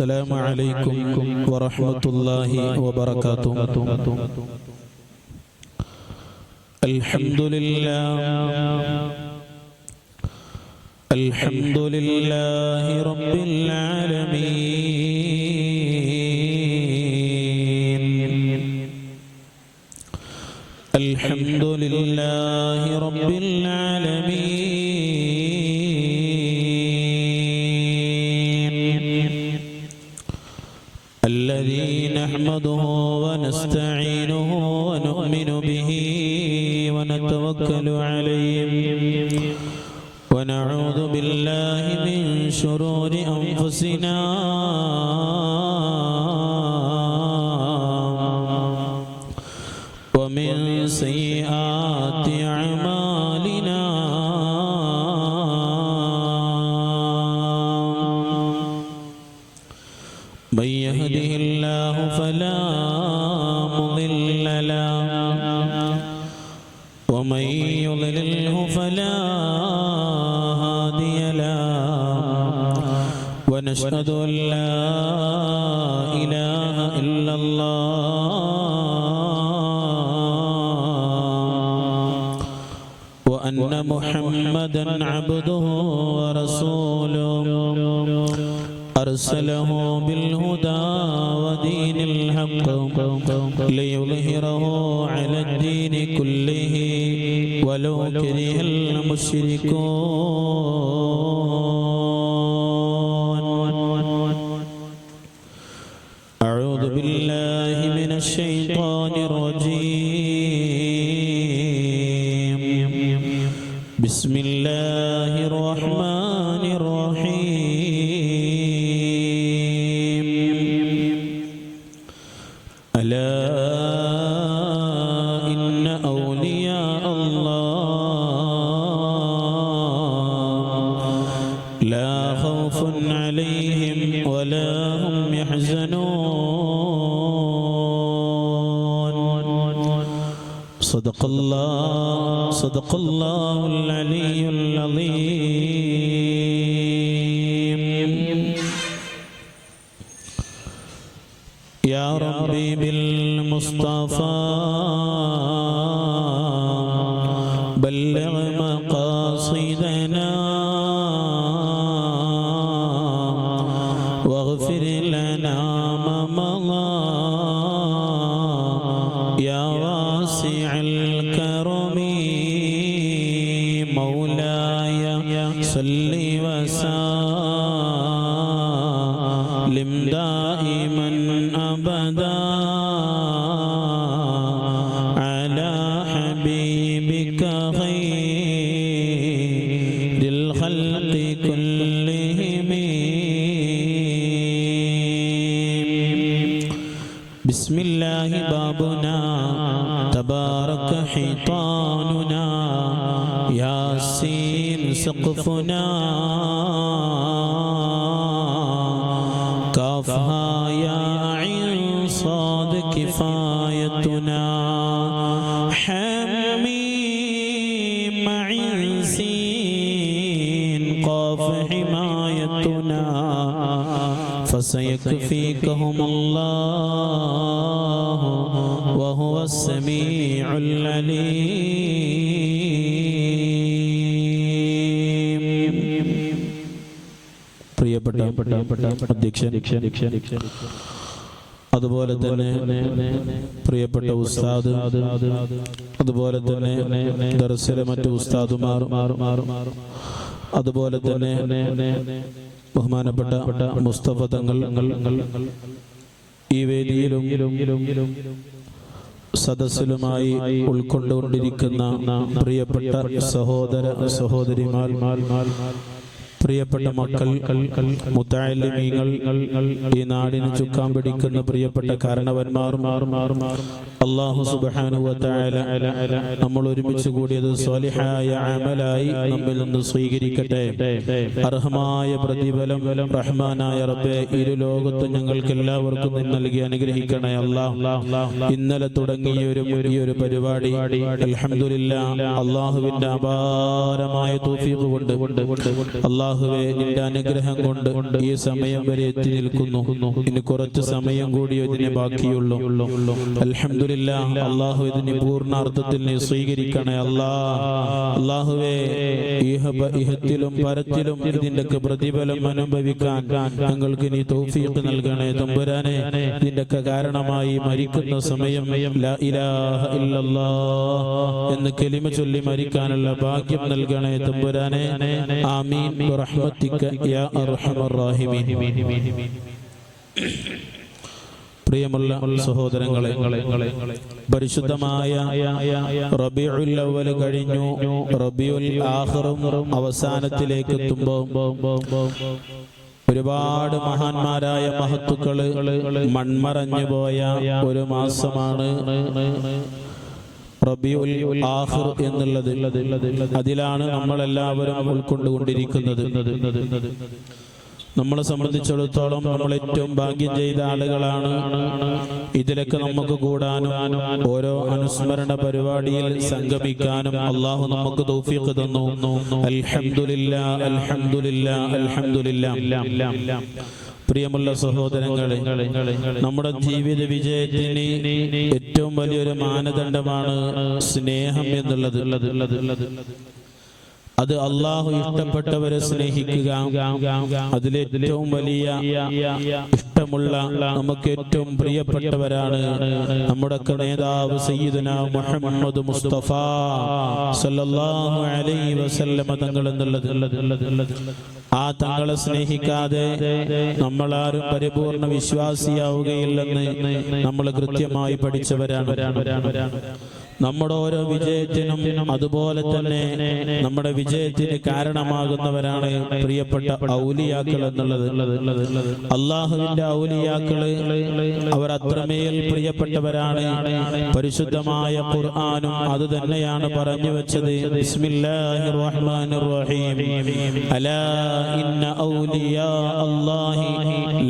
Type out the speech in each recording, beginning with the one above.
السلام عليكم ورحمة الله وبركاته. الحمد لله رب العالمين. الحمد لله رب العالمين الذي نحمده ونستعينه ونؤمن به ونتوكل عليه ونعوذ بالله من شرور أنفسنا ومن سيئات أعمالنا من يهده الله فلا مضل له ومن يضلله فلا هادي له ونشهد أن لا إله إلا الله وأن محمدا عبده ورسوله أرسله بالهدى ودين الحق ليظهره على الدين كله ولو كره المشركون. أعوذ بالله من الشيطان الرجيم. بسم الله الرحمن الرحيم. ألا إن أولياء الله لا خوف عليهم ولا هم يحزنون. صدق الله العلي العظيم. يا ربي بالمصطفى بلغ مقاصدنا واغفر لنا ما مضى يا واسع الكرم. مولاي صل وسلم دائما أبدا على حبيبك خير الخلق كلهم. بسم الله بابنا تبارك حيطاننا ياسين سقفنا كافها يا عين صاد كفايتنا حميم عين سين قاف حمايتنا فسيكفيكهم الله وهو السميع العليم. പ്രിയപ്പെട്ട അധ്യക്ഷൻ, അതുപോലെ തന്നെ പ്രിയപ്പെട്ട ഉസ്താദ്, അതുപോലെ തന്നെ ദർസിലെ മറ്റു ഉസ്താദുമാർ, അതുപോലെ തന്നെ ബഹുമാനപ്പെട്ട മുസ്തഫ തങ്ങൾ ഈ വേദിയിലും സദസ്സിലുമായി ഉൾക്കൊണ്ടുകൊണ്ടിരിക്കുന്ന പ്രിയപ്പെട്ട സഹോദര സഹോദരിമാർ, പ്രിയപ്പെട്ട മക്കൾ, മുത്തഅല്ലിമീങ്ങൾ, ഈ നാടിന് ചുക്കാൻ പിടിക്കുന്ന പ്രിയപ്പെട്ട കാരണവന്മാർ, അല്ലാഹു സുബ്ഹാനഹു വ തആല നമ്മൾ ഒരുമിച്ച് കൂടിയത് സ്വാലിഹായ അമലായി നമ്മിൽ നിന്ന് സ്വീകരിക്കട്ടെ. അർഹമായ പ്രതിഫലം റഹ്മാനായ റബ്ബേ ഇരു ലോകത്തും ഞങ്ങൾക്ക് എല്ലാവർക്കും നൽകി അനുഗ്രഹിക്കണേ അല്ലാഹ്. ഇന്നലെ തുടങ്ങിയ ഈ ഒരു പരിപാടി അൽഹംദുലില്ലാഹ് അല്ലാഹുവിന്റെ അപാരമായ തൗഫീഖ് കൊണ്ട് അല്ലാഹുവേ നിന്റെ അനുഗ്രഹം കൊണ്ട് ഈ സമയം വരെ എത്തി നിൽക്കുന്നു. ഇനി കുറച്ച് സമയം കൂടി ഇതിനെ ബാക്കിയുള്ളൂ. അൽഹംദുലില്ലാഹ്. അല്ലാഹു ഇതിനെ പൂർണ്ണാർത്ഥത്തിൽ നീ സ്വീകരിക്കണേ അല്ലാഹുവേ. ഇഹത്തിലും പരത്തിലും ഇതിന്റെ പ്രതിഫലം അനുഭവിക്കാൻ ഞങ്ങൾക്ക് നീ തൗഫീഖ് നൽകണേ തമ്പുരാനെ. ഇതിന്റെ കാരണമായി മരിക്കുന്ന സമയം ലാ ഇലാഹ ഇല്ലല്ലാഹ് എന്ന് കലിമ ചൊല്ലി മരിക്കാനുള്ള ഭാഗ്യം നൽകണേ തമ്പുരാനെ. ആമീൻ ബിറഹ്മതിക യാ അർഹമർ റഹീമീൻ. പ്രിയമുള്ള സഹോദരങ്ങളെ, പരിശുദ്ധമായ റബീഉൽ അവ്വൽ കഴിഞ്ഞു. റബീഉൽ ആഖിറും അവസാനത്തിലേക്ക് എത്തുമ്പോൾ ഒരുപാട് മഹാന്മാരായ മഹത്തുക്കള് മൺമറഞ്ഞു പോയ ഒരു മാസമാണ് റബീഉൽ ആഖിർ എന്നുള്ളത്. അതിലാണ് നമ്മളെല്ലാവരും ഉൾക്കൊണ്ടുകൊണ്ടിരിക്കുന്നത്. നമ്മളെ സംബന്ധിച്ചിടത്തോളം നമ്മൾ ഏറ്റവും ഭാഗ്യം ചെയ്ത ആളുകളാണ്. ഇതിലൊക്കെ നമുക്ക് കൂടാനും ഓരോ അനുസ്മരണ പരിപാടിയിൽ സംഗമിക്കാനും അല്ലാഹു നമുക്ക് തൗഫീഖ് തന്നു. അൽഹംദുലില്ലാഹ് അൽഹംദുലില്ലാഹ് അൽഹംദുലില്ലാഹ്. പ്രിയമുള്ള സഹോദരങ്ങളെ, നമ്മുടെ ജീവിത വിജയത്തിന് ഏറ്റവും വലിയൊരു മാനദണ്ഡമാണ് സ്നേഹം എന്നുള്ളത്. അത് അല്ലാഹു ഇഷ്ടപ്പെട്ടവരെ സ്നേഹിക്കുക. അതിലേറ്റവും വലിയ ഇഷ്ടമുള്ള നമുക്ക് ഏറ്റവും പ്രിയപ്പെട്ടവരാണ് നമ്മുടെ നേതാവ് സയ്യിദുനാ മുഹമ്മദ് മുസ്തഫ സല്ലല്ലാഹു അലൈഹി വസല്ലം തങ്ങൾ എന്നുള്ളത്. ആ തങ്ങളെ സ്നേഹിക്കാതെ നമ്മളാരും പരിപൂർണ വിശ്വാസിയാവുകയില്ലെന്ന് നമ്മൾ കൃത്യമായി പഠിച്ചവരാണ്. നമ്മുടെ ഓരോ വിജയത്തിനും അതുപോലെ തന്നെ നമ്മുടെ വിജയത്തിന് കാരണമാകുന്നവരാണ് പ്രിയപ്പെട്ട ഔലിയാക്കൾ എന്നുള്ളത്. അള്ളാഹുവിന്റെ ഔലിയാക്കള് അവർ അത്രമേൽ പ്രിയപ്പെട്ടവരാണ്. പരിശുദ്ധമായ ഖുർആനും അത് തന്നെയാണ് പറഞ്ഞു വെച്ചത്. ബിസ്മില്ലാഹിർ റഹ്മാനിർ റഹീം. അലാ ഇന്ന ഔലിയാ അല്ലാഹി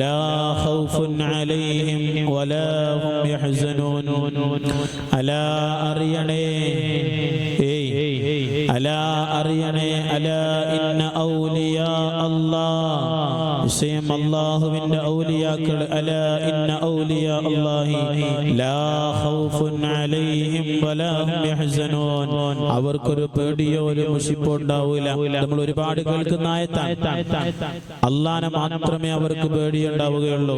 ലാ ഖൗഫുൻ അലൈഹിം വലാ ഹും യഹ്സനൂൻ. അലാ അറിയണേ, അലാ അറിയണേ, അലാ ഇന്ന ഔലിയാ അല്ലാഹ്, നിശ്ചയം അല്ലാഹുവിന്റെ ഔലിയാക്കൾ, അലാ ഇന്ന ഔലിയാ അല്ലാഹി ലാ ഖൗഫുൻ അലൈഹിം വലാ ഹും യഹ്സനൂൻ. അവർക്കൊരു പേടിയോ ഒരു മുഷിപ്പോ ഉണ്ടാവില്ല. നമ്മൾ ഒരുപാട് കേൾക്കുന്ന ആയത്താണ്. അല്ലാഹനെ മാത്രമേ അവർക്ക് പേടിയുണ്ടാവുകയുള്ളൂ.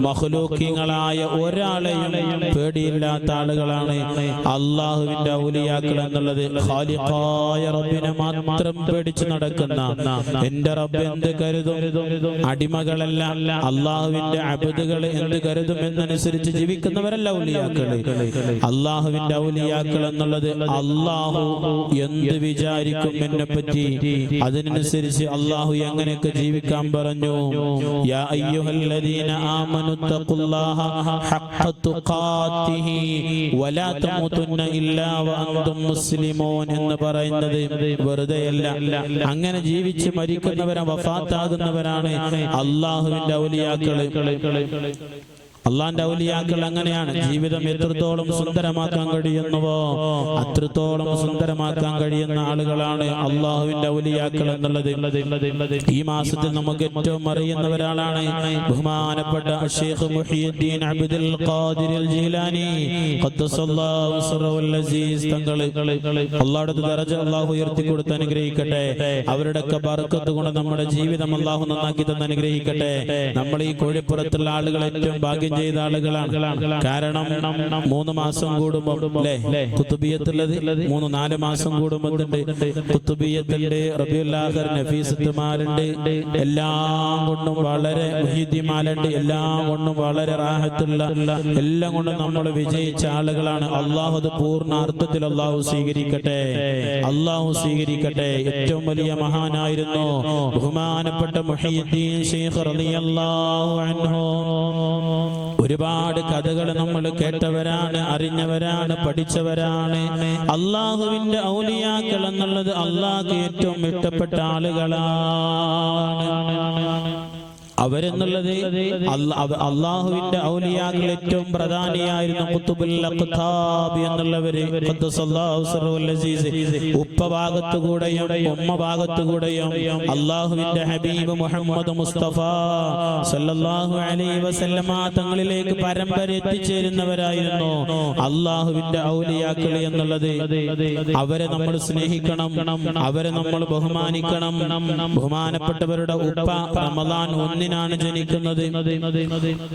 മഖ്ലൂഖീങ്ങളായ ഒരാളെയും പേടിയില്ലാത്ത ആളുകളാണ് അല്ലാഹുവിന്റെ ഔലിയാക്കൾ എന്നുള്ളത്. ഖാലിഖായ റബ്ബിനെ മാത്രം പേടിച്ച് നടക്കുന്ന, എന്റെ റബ്ബ് എന്ത് കരുതും, അടിമകളല്ല അല്ലാഹുവിന്റെ അബ്ദുകൾ എന്ത് കരുതും എന്നനുസരിച്ച് ജീവിക്കുന്നവരല്ല ഔലിയാക്കൾ. അല്ലാഹുവിന്റെ ഔലിയാക്കൾ എന്നുള്ളത് അല്ലാഹു എന്ത് വിചാരിക്കും എന്നെ പറ്റി, അതിനനുസരിച്ച് അല്ലാഹു എങ്ങനെയൊക്കെ ജീവിക്കാൻ പറഞ്ഞു. യാ അയ്യുഹല്ലദീന ആമനു തഖുല്ലാഹ ഹഖ്ഖ തുഖാതിഹി വലാ തമൂതുന്ന ഇല്ലാ വഅൻതും മുസ്ലിമൂൻ എന്ന് പറയുന്നത് വെറുതെയല്ല. അങ്ങനെ ജീവിച്ച് മരിക്കുന്നവരെ വഫാത്താകുന്നവരാണ് അല്ലാഹുവിന്റെ ഔലിയാക്കൾ. അള്ളാന്റെ ഔലിയാക്കൾ അങ്ങനെയാണ്. ജീവിതം എത്രത്തോളം സുന്ദരമാക്കാൻ കഴിയുന്നുവോ അത്രത്തോളം സുന്ദരമാക്കാൻ കഴിയുന്ന ആളുകളാണ് അള്ളാഹുവിന്റെ ഔലിയാക്കൾ എന്നുള്ളത്. ഈ മാസത്തിൽ നമുക്ക് ഏറ്റവും അറിയുന്ന ഒരാളാണ് ബഹുമാനപ്പെട്ട ശൈഖ് മുഹിയുദ്ദീൻ അബ്ദുൽ ഖാദിർ അൽ ജീലാനി ഖദ്ദസല്ലാഹു സിറഹുൽ അസീസ് തങ്ങൾ. അല്ലാഹുവിന്റെ ദറജ അല്ലാഹു ഉയർത്തി കൊടുത്ത് അനുഗ്രഹിക്കട്ടെ. അവരുടെയൊക്കെ ബർക്കത്ത് കൊണ്ട് നമ്മുടെ ജീവിതം അല്ലാഹു നന്നാക്കി തന്ന് അനുഗ്രഹിക്കട്ടെ. നമ്മൾ ഈ കോഴിപ്പുറത്തുള്ള ആളുകൾ ഏറ്റവും ഭാഗ്യം ചെയ്ത ആളുകളാണ്. കാരണം 3 മാസം കൂടുമ്പോൾ കുത്തുബിയത്തുള്ളത് 3-4 മാസം കൂടുമ്പോൾ കുത്തുബിയത്തുണ്ട്, റബീഉൽ ആഖിർ, നഫീസത്തുമാലുണ്ട്, എല്ലാം കൊണ്ടും വളരെ മുഹീദ്ദിമാലുണ്ട്, എല്ലാം കൊണ്ടും വളരെ റാഹത്തുള്ള, എല്ലാം കൊണ്ടും നമ്മൾ വിജയിച്ച ആളുകളാണ്. അള്ളാഹു അത് പൂർണ്ണാർത്ഥത്തിൽ അള്ളാഹു സ്വീകരിക്കട്ടെ, അള്ളാഹു സ്വീകരിക്കട്ടെ. ഏറ്റവും വലിയ മഹാനായിരുന്നു ബഹുമാനപ്പെട്ട മുഹീദ്ദീൻ ശൈഖ് റളിയല്ലാഹു അൻഹു. ഒരുപാട് കഥകൾ നമ്മൾ കേട്ടവരാണ്, അറിഞ്ഞവരാണ്, പഠിച്ചവരാണ്. അള്ളാഹുവിന്റെ ഔലിയാക്കൾ എന്നുള്ളത് അള്ളാഹ്ക്ക് ഏറ്റവും ഇഷ്ടപ്പെട്ട ആളുകളാണ്. അവരെന്നുള്ളത് അള്ളാഹുവിന്റെ ഔലിയാക്കൾ ഏറ്റവും പ്രധാനിയായിരുന്നു ഖുതുബുൽ അഖ്താബ് എന്നുള്ളവര്. ഉപ്പ ഭാഗത്തുകൂടെയും ഉമ്മ ഭാഗത്തുകൂടെയും അള്ളാഹുവിന്റെ ഹബീബ് മുഹമ്മദ് മുസ്തഫ സല്ലല്ലാഹു അലൈഹി വസല്ലമ തങ്ങളിലേക്ക് പരമ്പര എത്തിച്ചേരുന്നവരായിരുന്നു അള്ളാഹുവിന്റെ ഔലിയാക്കൾ എന്നുള്ളത്. അവരെ നമ്മൾ സ്നേഹിക്കണം, അവരെ നമ്മൾ ബഹുമാനിക്കണം. ബഹുമാനപ്പെട്ടവരുടെ ഉപ്പ റമദാൻ 1-നാണ് ജനിക്കുന്നത്.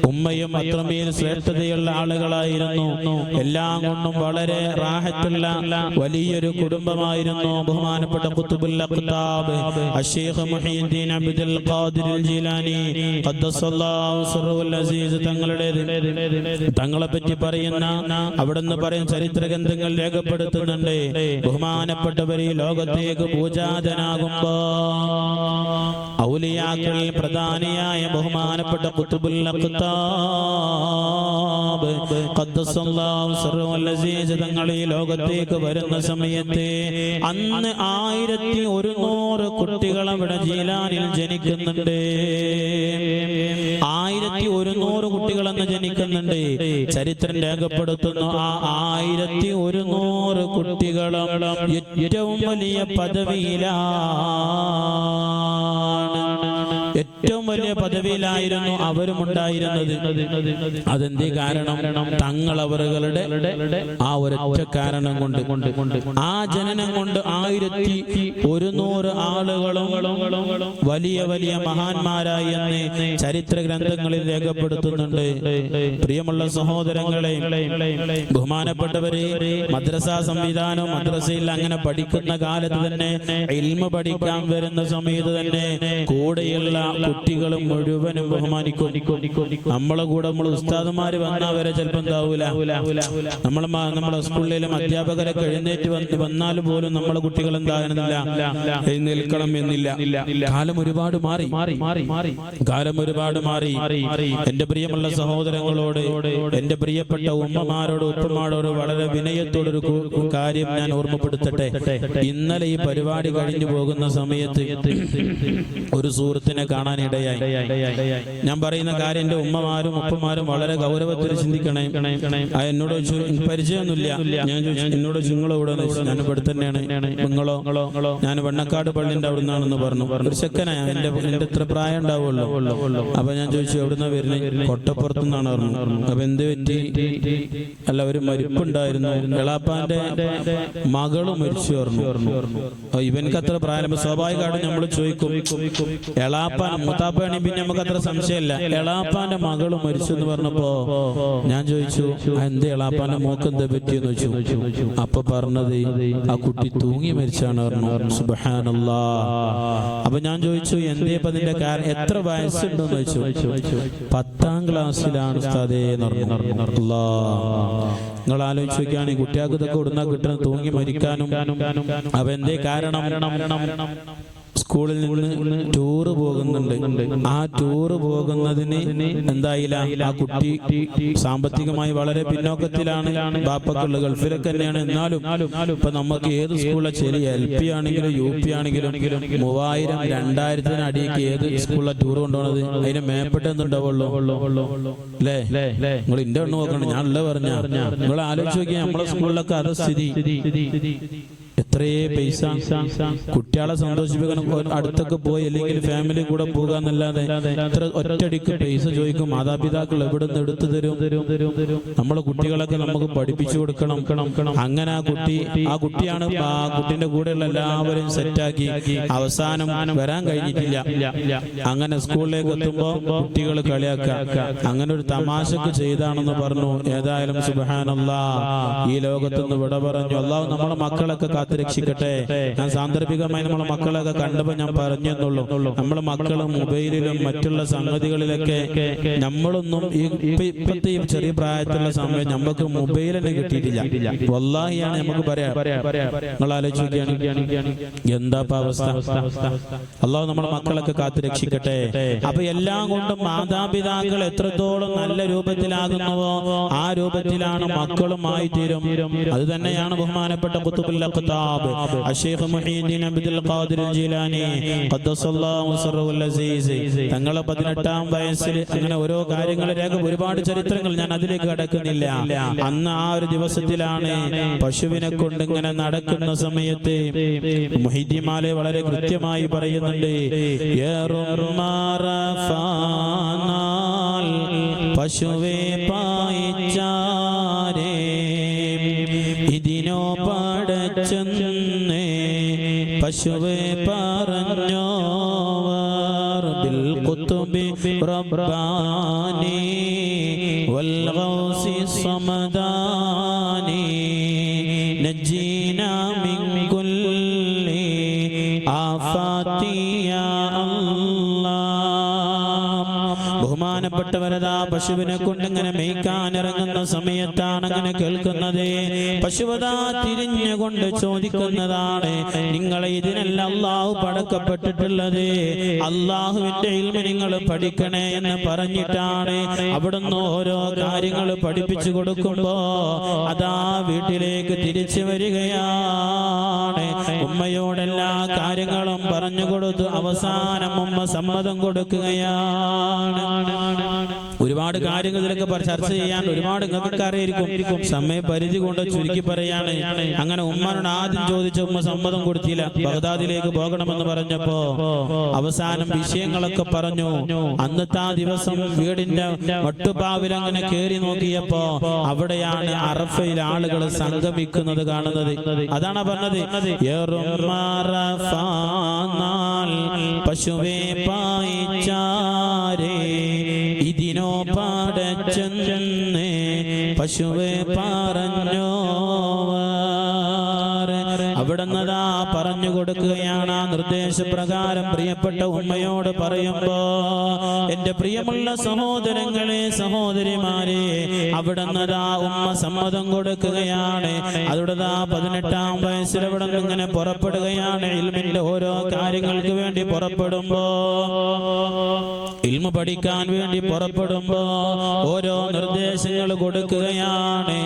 ഉമ്മയും അത്രമേൽ ശ്രേഷ്ഠതയുള്ള ആളുകളായിരുന്നു. എല്ലാം കൊണ്ടും വളരെ റാഹത്തുള്ള വലിയൊരു കുടുംബമായിരുന്നു ബഹുമാനപ്പെട്ട ഖുതുബുൽ അഖ്താബ് അശ്ശൈഖ് മുഹീദ്ദീൻ അബ്ദുൽ ഖാദിർ ജീലാനി ഖദ്ദസല്ലാഹു സിർറുൽ അസീസ് തങ്ങളെ പറ്റി പറയുന്ന അവിടുന്ന് പറയും ചരിത്ര ഗ്രന്ഥങ്ങൾ രേഖപ്പെടുത്തുന്നുണ്ട്. ബഹുമാനപ്പെട്ടവർ ഈ ലോകത്തേക്ക് പൂജാതനാകുമ്പോ ഔലിയാക്കളിൽ പ്രധാനിയായ ബഹുമാനപ്പെട്ട ഖുതുബുൽ അഖ്താബ് ഖദ്ദസല്ലാഹു സിർറുൽ അസീസ് തങ്ങൾ ഈ ലോകത്തേക്ക് വരുന്ന സമയത്ത് അന്ന് 1100 കുട്ടികൾ അവിടെ ജീലാനിൽ ജനിക്കുന്നുണ്ട്. 1100 കുട്ടികൾ അന്ന് ജനിക്കുന്നുണ്ട്. ചരിത്രം രേഖപ്പെടുത്തുന്നു ആ 1100 കുട്ടികളും ഏറ്റവും വലിയ പദവിയിലാണ്, ഏറ്റവും വലിയ പദവിയിലായിരുന്നു അവരും ഉണ്ടായിരുന്നത്. അതെന്തേ കാരണം? തങ്ങളവറുകളുടെ ആ ഒരൊറ്റ കാരണം കൊണ്ട്, ആ ജനനം കൊണ്ട് 1100 ആളുകളും വലിയ വലിയ മഹാന്മാരായി എന്ന് ചരിത്ര ഗ്രന്ഥങ്ങളിൽ രേഖപ്പെടുത്തുന്നുണ്ട്. പ്രിയമുള്ള സഹോദരങ്ങളെ, ബഹുമാനപ്പെട്ടവരെ, മദ്രസാ സംവിധാനം, മദ്രസയിൽ അങ്ങനെ പഠിക്കുന്ന കാലത്ത് തന്നെ ഇൽമ പഠിക്കാൻ വരുന്ന സമയത്ത് തന്നെ കൂടെയുള്ള കുട്ടികളും മുഴുവനും ബഹുമാനിക്കും. നമ്മളെ കൂടെ നമ്മൾ ഉസ്താദുമാര് വന്നവരെ ചിലപ്പോൾ എന്താവൂല, നമ്മളെ സ്കൂളിലും അധ്യാപകരൊക്കെ എഴുന്നേറ്റ് വന്നാൽ പോലും നമ്മളെ കുട്ടികൾ എന്താകുന്നില്ല, എഴുന്നേൽക്കണം എന്നില്ല. കാലം ഒരുപാട് മാറി, കാലം ഒരുപാട് മാറി. എന്റെ പ്രിയമുള്ള സഹോദരങ്ങളോട്, എന്റെ പ്രിയപ്പെട്ട ഉമ്മമാരോട് ഉപ്പമാരോട് വളരെ വിനയത്തോടൊരു കാര്യം ഞാൻ ഓർമ്മപ്പെടുത്തട്ടെ. ഇന്നലെ ഈ പരിപാടി കഴിഞ്ഞു പോകുന്ന സമയത്ത് ഒരു സുഹൃത്തിനെ കാണാനിടയായി. ഞാൻ പറയുന്ന കാര്യം എന്റെ ഉമ്മമാരും ഉപ്പമാരും വളരെ ഗൗരവത്തിൽ ചിന്തിക്കണേ. എന്നോട് പരിചയമൊന്നുമില്ല. ഞാൻ എന്നോട് നിങ്ങളോ ഇവിടെ, ഞാൻ ഇവിടെ തന്നെയാണ്, നിങ്ങളോ? ഞാൻ വെണ്ണക്കാട് പള്ളിന്റെ അവിടെ നിന്നാണെന്ന് പറഞ്ഞു. ഒരു ചെക്കനാ, എന്റെ എത്ര പ്രായം ഉണ്ടാവുള്ളൂ. അപ്പൊ ഞാൻ ചോദിച്ചു എവിടുന്ന വരുന്നത്? കൊട്ടപ്പുറത്തു നിന്നാണ് പറഞ്ഞു. അപ്പൊ എന്ത് പറ്റി? അല്ല, ഒരു മരിപ്പുണ്ടായിരുന്നു, എളാപ്പാന്റെ മകള് മരിച്ചു പറഞ്ഞു. ഇവനക്ക് അത്ര പ്രായം, സ്വാഭാവികമായിട്ട് നമ്മൾ ചോദിക്കും എളാപ്പാൻ മുത്താപ്പാണി, പിന്നെ നമുക്ക് അത്ര സംശയമില്ല. എളാപ്പാന്റെ മകള് മരിച്ചു എന്ന് പറഞ്ഞപ്പോ ഞാൻ ചോദിച്ചു എന്ത് എളാപ്പാന്റെ മോക്ക് എന്താ പറ്റിയെന്ന് ചോദിച്ചു. അപ്പൊ പറഞ്ഞത് ആ കുട്ടി തൂങ്ങി മരിച്ചാണ് പറഞ്ഞു. സുബ്ഹാനല്ലാഹ്. അപ്പൊ ഞാൻ ചോദിച്ചു എന്തേ അതിന്റെ കാരണം, എത്ര വയസ്സുണ്ടെന്ന് ചോദിച്ചു. 10ാം ക്ലാസ്സിലാണ് ഉസ്താദേ എന്ന് പറഞ്ഞു. നിങ്ങൾ ആലോചിച്ച് നോക്കിയാണ് ഈ കുട്ടികൾക്ക് ഇതൊക്കെ ഇടുന്ന കിട്ടുന്ന തൂങ്ങി മരിക്കാനും. അപ്പൊ എന്തേ കാരണം? സ്കൂളിൽ നിന്ന് ടൂറ് പോകുന്നുണ്ട്. ആ ടൂറ് പോകുന്നതിന് എന്തായില്ല, ആ കുട്ടി സാമ്പത്തികമായി വളരെ പിന്നോക്കത്തിലാണ്. ബാപ്പക്കുള്ള ഗൾഫിലൊക്കെ തന്നെയാണ്. എന്നാലും ഇപ്പൊ നമുക്ക് ഏത് സ്കൂളിലെ ശരി, LP ആണെങ്കിലും UP ആണെങ്കിലും 3000 2000 അടിക്ക് ഏത് സ്കൂളിലെ ടൂർ കൊണ്ടുപോകണത്? അതിന് മേപ്പെട്ട് എന്തുണ്ടാവുള്ളൂ അല്ലേ? നിങ്ങൾ ഇന്റെ ഒന്ന് നോക്കണം, ഞാൻ ഉള്ള പറഞ്ഞ നിങ്ങൾ ആലോചിച്ച് നോക്കിയാൽ നമ്മളെ സ്കൂളിലൊക്കെ അത് സ്ഥിതി. എത്രയേ പൈസ കുട്ടികളെ സന്തോഷിപ്പിക്കണം. അടുത്തൊക്കെ പോയി അല്ലെങ്കിൽ ഫാമിലി കൂടെ പോകാന്നല്ലാതെ എത്ര ഒറ്റയടിക്ക് പൈസ ചോദിക്കും. മാതാപിതാക്കൾ എവിടെ നിന്ന് എടുത്തു തരും? നമ്മളെ കുട്ടികളൊക്കെ നമുക്ക് പഠിപ്പിച്ചു കൊടുക്കണം. അങ്ങനെ ആ കുട്ടിയാണ് ആ കുട്ടിന്റെ കൂടെയുള്ള എല്ലാവരും സെറ്റാക്കി അവസാനം വരാൻ കഴിഞ്ഞിട്ടില്ല. അങ്ങനെ സ്കൂളിലേക്ക് എത്തുമ്പോ കുട്ടികൾ കളിയാക്കുക. അങ്ങനെ ഒരു തമാശക്ക് ചെയ്താണെന്ന് പറഞ്ഞു. ഏതായാലും സുബ്ഹാനല്ലാഹ്, ഈ ലോകത്തുനിന്ന് വിട പറഞ്ഞു. അല്ലാഹു നമ്മളെ മക്കളൊക്കെ കാത്തുരക്ഷിക്കട്ടെ. ഞാൻ സാന്ദർഭികമായി നമ്മളെ മക്കളൊക്കെ കണ്ടപ്പോൾ ഞാൻ പറഞ്ഞെന്നുള്ളൂ. നമ്മളെ മക്കളും മൊബൈലിലും മറ്റുള്ള സംഗതികളിലൊക്കെ നമ്മളൊന്നും ഇപ്പത്തെ ഈ ചെറിയ പ്രായത്തിലുള്ള സമയം നമുക്ക് മൊബൈൽ തന്നെ കിട്ടിയിട്ടില്ല. വല്ലാഹിയാണ് നമുക്ക് പറയാം. നിങ്ങൾ ആലോചിക്കുകയാണ് എന്താ അവസ്ഥ. അല്ലാഹു നമ്മളെ മക്കളൊക്കെ കാത്തുരക്ഷിക്കട്ടെ. അപ്പൊ എല്ലാം കൊണ്ടും മാതാപിതാക്കൾ എത്രത്തോളം നല്ല രൂപത്തിലാകുന്നുവോ ആ രൂപത്തിലാണ് മക്കളുമായി തീരും. അത് തന്നെയാണ് ബഹുമാനപ്പെട്ട ഖുതുബുൽ അഖ്താബ് ഖത്താബ് അഷേഖ് മുഹീദ്ദീൻ അബ്ദുൽ ഖാദിർ ജീലാനി ഖദ്ദസല്ലാഹു സിർറഹുൽ അസീസ് തങ്ങളെ 18-ാം വയസ്സിൽ അങ്ങനെ ഓരോ കാര്യങ്ങൾ ഒരുപാട് ചരിത്രങ്ങൾ ഞാൻ അതിലേക്ക് കടക്കുന്നില്ല. അന്ന് ആ ഒരു ദിവസത്തിലാണ് പശുവിനെ കൊണ്ട് ഇങ്ങനെ നടക്കുന്ന സമയത്ത് മുഹീദ്ദീൻമാലെ വളരെ കൃത്യമായി പറയുന്നുണ്ട്, പശുവേ പായിച്ചാരേ ഇതിനോ പടച്ചെന്നേ പശുവേ പറഞ്ഞോവർ ബിൽ ഖുത്ബി റബ്ബാനി വൽ ഗൗസി സമദാനി നജ്ജീനാ മിൻ കുല്ലി ആഫാതി യാ ബഹുമാനപ്പെട്ടവരതാ പശുവിനെ കൊണ്ടിങ്ങനെ മേയ്ക്കാൻ ഇറങ്ങുന്ന സമയത്താണ് അങ്ങനെ കേൾക്കുന്നത്. പശുവതാ തിരിഞ്ഞുകൊണ്ട് ചോദിക്കുന്നതാണ്, നിങ്ങളെ ഇതിനല്ല അള്ളാഹു പടക്കപ്പെട്ടിട്ടുള്ളത്, അള്ളാഹുവിന്റെ ഇൽമ നിങ്ങൾ പഠിക്കണേ എന്ന് പറഞ്ഞിട്ടാണ് അവിടുന്ന് ഓരോ കാര്യങ്ങൾ പഠിപ്പിച്ചു കൊടുക്കുമ്പോ അതാ വീട്ടിലേക്ക് തിരിച്ചു വരികയാണ്. ഉമ്മയോടെല്ലാ കാര്യങ്ങളും പറഞ്ഞു കൊടുത്തു. അവസാനം ഉമ്മ സമ്മതം കൊടുക്കുകയാണ്. ഒരുപാട് കാര്യങ്ങൾ ഇതിലൊക്കെ ചർച്ച ചെയ്യാൻ ഒരുപാട് നിങ്ങൾക്ക് അറിയായിരിക്കും. സമയപരിധി കൊണ്ട് ചുരുക്കി പറയാണ്. അങ്ങനെ ഉമ്മനോട് ആദ്യം ചോദിച്ച ഉമ്മ സമ്മതം കൊടുത്തില്ല. ബഗ്ദാദിലേക്ക് പോകണമെന്ന് പറഞ്ഞപ്പോ അവസാനം വിഷയങ്ങളൊക്കെ പറഞ്ഞു. അന്നത്തെ ആ ദിവസം വീടിന്റെ വട്ടുപാവിൽ അങ്ങനെ കേറി നോക്കിയപ്പോ അവിടെയാണ് അറഫയിൽ ആളുകൾ സംഗമിക്കുന്നത് കാണുന്നത്. അതാണ് പറഞ്ഞത്, പശുവേ പായിച്ചാരേ ഇതിനോ പാടച്ചെന്നേ പശുവേ പറഞ്ഞോ. അവിടുന്നതാ പറഞ്ഞു കൊടുക്കുകയാണ്. ആ നിർദ്ദേശപ്രകാരം പ്രിയപ്പെട്ട ഉമ്മയോട് പറയുമ്പോ, എന്റെ പ്രിയമുള്ള സഹോദരങ്ങളെ സഹോദരിമാരെ, അവിടുന്നതാ ഉമ്മ സമ്മതം കൊടുക്കുകയാണ്. അവിടുന്ന് 18-ാം വയസ്സിൽ അവിടെ നിന്ന് ഇങ്ങനെ പുറപ്പെടുകയാണ്. ഇൽമിന്റെ ഓരോ കാര്യങ്ങൾക്ക് വേണ്ടി പുറപ്പെടുമ്പോ, ഇൽമ പഠിക്കാൻ വേണ്ടി പുറപ്പെടുമ്പോ ഓരോ നിർദ്ദേശങ്ങൾ കൊടുക്കുകയാണ്.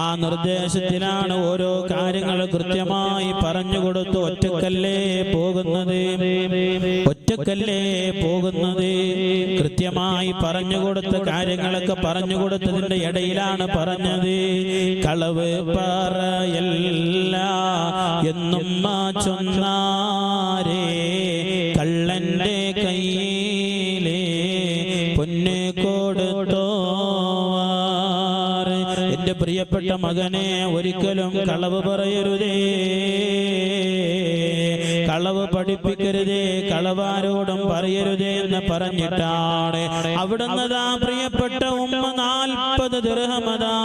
ആ നിർദ്ദേശത്തിലാണ് ഓരോ കാര്യങ്ങൾ കൃത്യമായി പറഞ്ഞു കൊടുത്തു. ഒറ്റക്കല്ലേ പോകുന്നത് കൃത്യമായി പറഞ്ഞു കൊടുത്ത കാര്യങ്ങളൊക്കെ പറഞ്ഞു കൊടുത്തതിന്റെ ഇടയിലാണ് പറഞ്ഞത്, കളവ് പറയല്ല എന്നും ചൊന്നാരേ കള്ളന്റെ കയ്യിലെ പൊന്നെ കൊടുത്തോ. എന്റെ പ്രിയപ്പെട്ട മകനെ, ഒരിക്കലും കളവ് പറയരുതേ, കളവ് പഠിപ്പിക്കരുതേ, കളവാരോടും പറയരുതേ എന്ന് പറഞ്ഞിട്ടാണ് അവിടുന്നതാ പ്രിയപ്പെട്ട ഉമ്മ 40 ദിർഹമതാ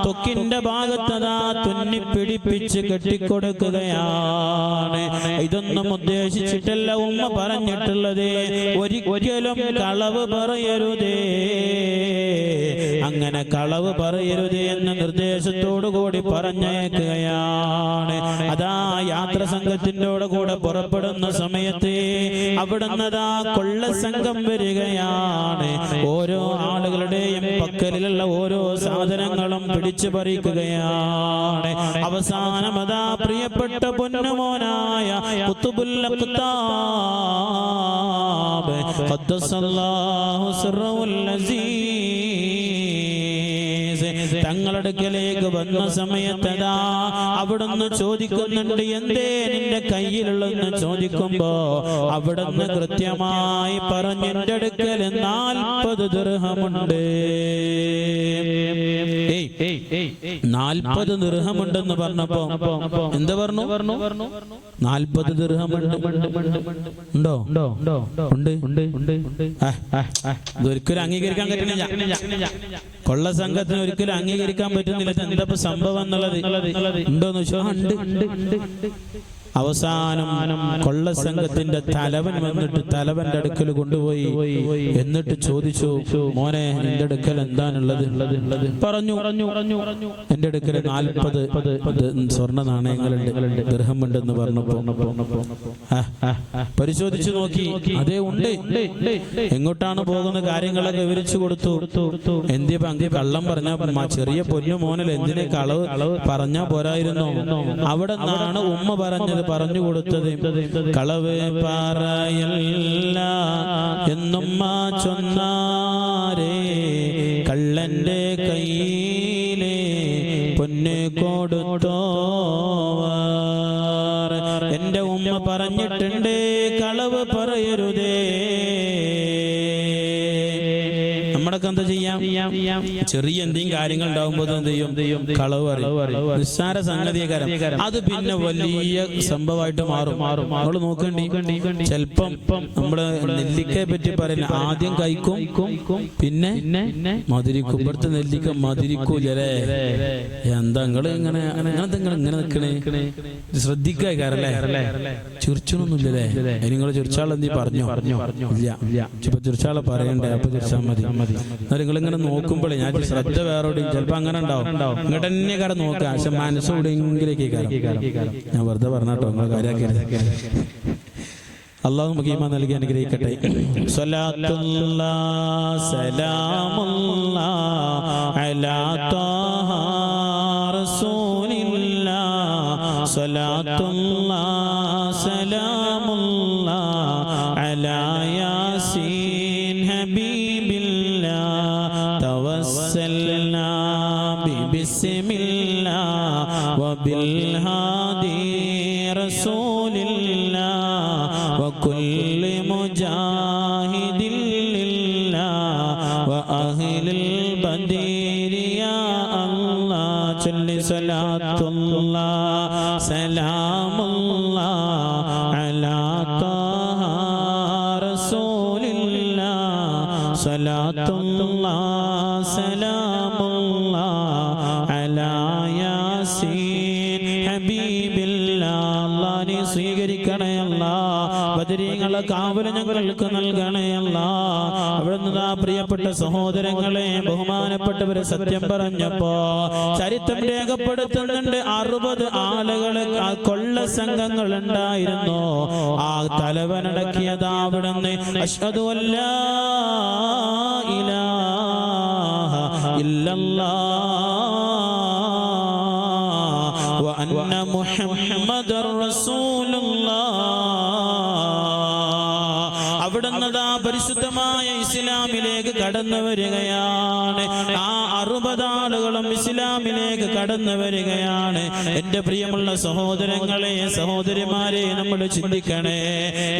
തൊക്കിന്റെ ഭാഗത്തതാ തുന്നിപ്പിടിപ്പിച്ച് കെട്ടിക്കൊടുക്കുകയാണ്. ഇതൊന്നും ഉദ്ദേശിച്ചിട്ടല്ല ഉമ്മ പറഞ്ഞിട്ടുള്ളത്. ഒരിക്കലും കളവ് പറയരുതേ, അങ്ങനെ കളവ് പറയരുതേ എന്ന നിർദ്ദേശത്തോടു കൂടി പറഞ്ഞേക്കുകയാണ്. അതാ യാത്ര സംഘത്തിനോട് കൂടെ പുറപ്പെടുന്ന സമയത്ത് അവിടുന്നതാ കൊള്ള സംഘം വരികയാണ്. ഓരോ ആളുകളുടെയും പക്കലിലുള്ള ഓരോ സാധനങ്ങളും പിടിച്ചു പറിക്കുകയാണ്. അവസാനം അതാ പ്രിയപ്പെട്ട പൊന്നുമോനായ ഖുത്ബുൽ അഖ്താബ് ഖദ്ദസല്ലാഹു സിർറഹുൽ അസീസ് തങ്ങളുടെ അടുക്കലേക്ക് വന്ന സമയത്തതാ അവിടുന്ന് ചോദിക്കുന്നുണ്ട്, എന്തേ നിന്റെ കയ്യിലുള്ളതെന്ന് ചോദിക്കുമ്പോ അവിടുന്ന് കൃത്യമായി പറഞ്ഞു, എന്റെ അടുക്കൽ 40 ദിർഹമുണ്ട്. 40 ദിർഹമുണ്ടെന്ന് പറഞ്ഞപ്പോ എന്താ പറഞ്ഞു? 40 ദിർഹമുണ്ട്. ഉണ്ടോ? ഒരിക്കലും അംഗീകരിക്കാൻ പറ്റുന്നില്ല. കൊള്ള സംഘത്തിന് ഒരിക്കലും അംഗീകരിക്കാൻ പറ്റുന്നില്ല. എന്താ സംഭവം എന്നുള്ളത് ഉണ്ടോന്ന് ചോദിച്ചാൽ അവസാനം കൊള്ള സംഘത്തിന്റെ തലവൻ വന്നിട്ട് തലവന്റെ അടുക്കൽ കൊണ്ടുപോയി. എന്നിട്ട് ചോദിച്ചു, മോനെ നിന്റെ അടുക്കൽ എന്താണുള്ളത്? പറഞ്ഞു, എന്റെ അടുക്കൽ 40 സ്വർണ്ണ നാണയങ്ങളുണ്ട്, ദിർഹമുണ്ടെന്ന് പറഞ്ഞപ്പോ പരിശോധിച്ചു നോക്കി, അതേ ഉണ്ട്. എങ്ങോട്ടാണ് പോകുന്ന കാര്യങ്ങളൊക്കെ വിവരിച്ചു കൊടുത്തു. എന്തിയ അങ്ങ് കള്ളം പറഞ്ഞ ചെറിയ പൊന്നു മോനൽ എന്തിനെ കളവ് പറഞ്ഞാ പോരായിരുന്നു? അവിടെ നിന്നാണ് ഉമ്മ പറഞ്ഞു കൊടുത്തത്. കളവ് പറയല്ല എന്നുമ്മ ചൊന്നാരേ, കള്ളന്റെ കയ്യിലെ പൊന്ന് കൊടുത്തോ. എന്റെ ഉമ്മ പറഞ്ഞിട്ടുണ്ട്, കളവ് പറയരുതേ. നമ്മളൊക്കെ എന്താ ചെയ്യാം? ചെറിയ എന്തെങ്കിലും കാര്യങ്ങൾ ഉണ്ടാകുമ്പോൾ എന്ത് ചെയ്യും? കളവ് പറയും. നിസ്സാര സംഗതികാരം അത് പിന്നെ വലിയ സംഭവമായിട്ട് മാറും. നമ്മൾ നോക്കണ്ടി, ചിലപ്പം നമ്മള് നെല്ലിക്കയെ പറ്റി പറയില്ല, ആദ്യം കഴിക്കും പിന്നെ മധുരിക്കും. ഇവിടുത്തെ നെല്ലിക്ക മധുരിക്കൂലേ? എന്താ നിങ്ങള് ഇങ്ങനെ നിക്കണേ? ശ്രദ്ധിക്കാറല്ലേ? ചിരിച്ചൊന്നുമില്ലല്ലേ? നിങ്ങൾ ചിരിച്ചാൾ എന്തി പറഞ്ഞോ? ഇല്ല, ഇപ്പൊ ചിരിച്ചാളെ പറയണ്ടേ? അപ്പൊ ചിരിച്ചാൽ മതി. നിങ്ങളിങ്ങനെ നോക്കുമ്പോഴേ ഞാൻ ശ്രദ്ധ വേറോടും ചിലപ്പോ അങ്ങനെ ഉണ്ടാവും. ഇങ്ങോട്ട് തന്നെ കാരം നോക്കാം, പക്ഷെ മനസ്സോടെങ്കിലേക്ക് ഞാൻ വെറുതെ പറഞ്ഞാട്ടോ, നിങ്ങൾ കാര്യമാക്കി. അല്ലാഹു നമുക്ക് ഈമാൻ നൽകി അനുഗ്രഹിക്കട്ടെ. സ്വലാത്തുല്ലാഹ് സലാമുല്ലാഹ് അലാ ത്വാഹ റസൂലില്ലാഹ്. സ്വലാത്തുല്ലാഹ് സലാമുല്ലാഹ് അലാ യാസീൻ ഹബീബില്ലാഹ്. തവസ്സൽനാ ബിസ്മില്ലാഹ് വബിൽ ഹാദി റസൂലില്ലാഹ് وكل مجاهد لله وأهل البدر يا الله. صل صلاة الله سلام الله على طه رسول الله. صلاة الله سلام الله على ياسين حبيب الله. الله നീ സ്വീകരിക്കണേ അല്ലാ. ബദരീങ്ങളെ കാവല് ഞങ്ങൾക്ക് നൽകണേ അല്ലാ. അവിടുന്ന് പ്രിയപ്പെട്ട സഹോദരങ്ങളെ, ബഹുമാനപ്പെട്ടവരെ സത്യം പറഞ്ഞപ്പോ ചരിത്രം രേഖപ്പെടുത്തുന്നുണ്ട്, 60 ആളുകള് കൊള്ള സംഘങ്ങൾ ഉണ്ടായിരുന്നു. ആ തലവനടക്കിയതാ അവിടുന്ന് അശ്ഹദു അല്ലാ ഇലാഹ ഇല്ലല്ലാഹ് വ അന്ന മുഹമ്മദർ റസൂലുള്ളാഹ്. അവിടുന്നതാ പരിശുദ്ധമായ ഇസ്ലാമിലേക്ക് കടന്നു വരികയാണ്. ആ 60 ആളുകളും ഇസ്ലാമിലേക്ക് കടന്നു വരികയാണ്. എന്റെ പ്രിയമുള്ള സഹോദരങ്ങളെ, സഹോദരിമാരെ, നമ്മൾ ചിന്തിക്കണേ.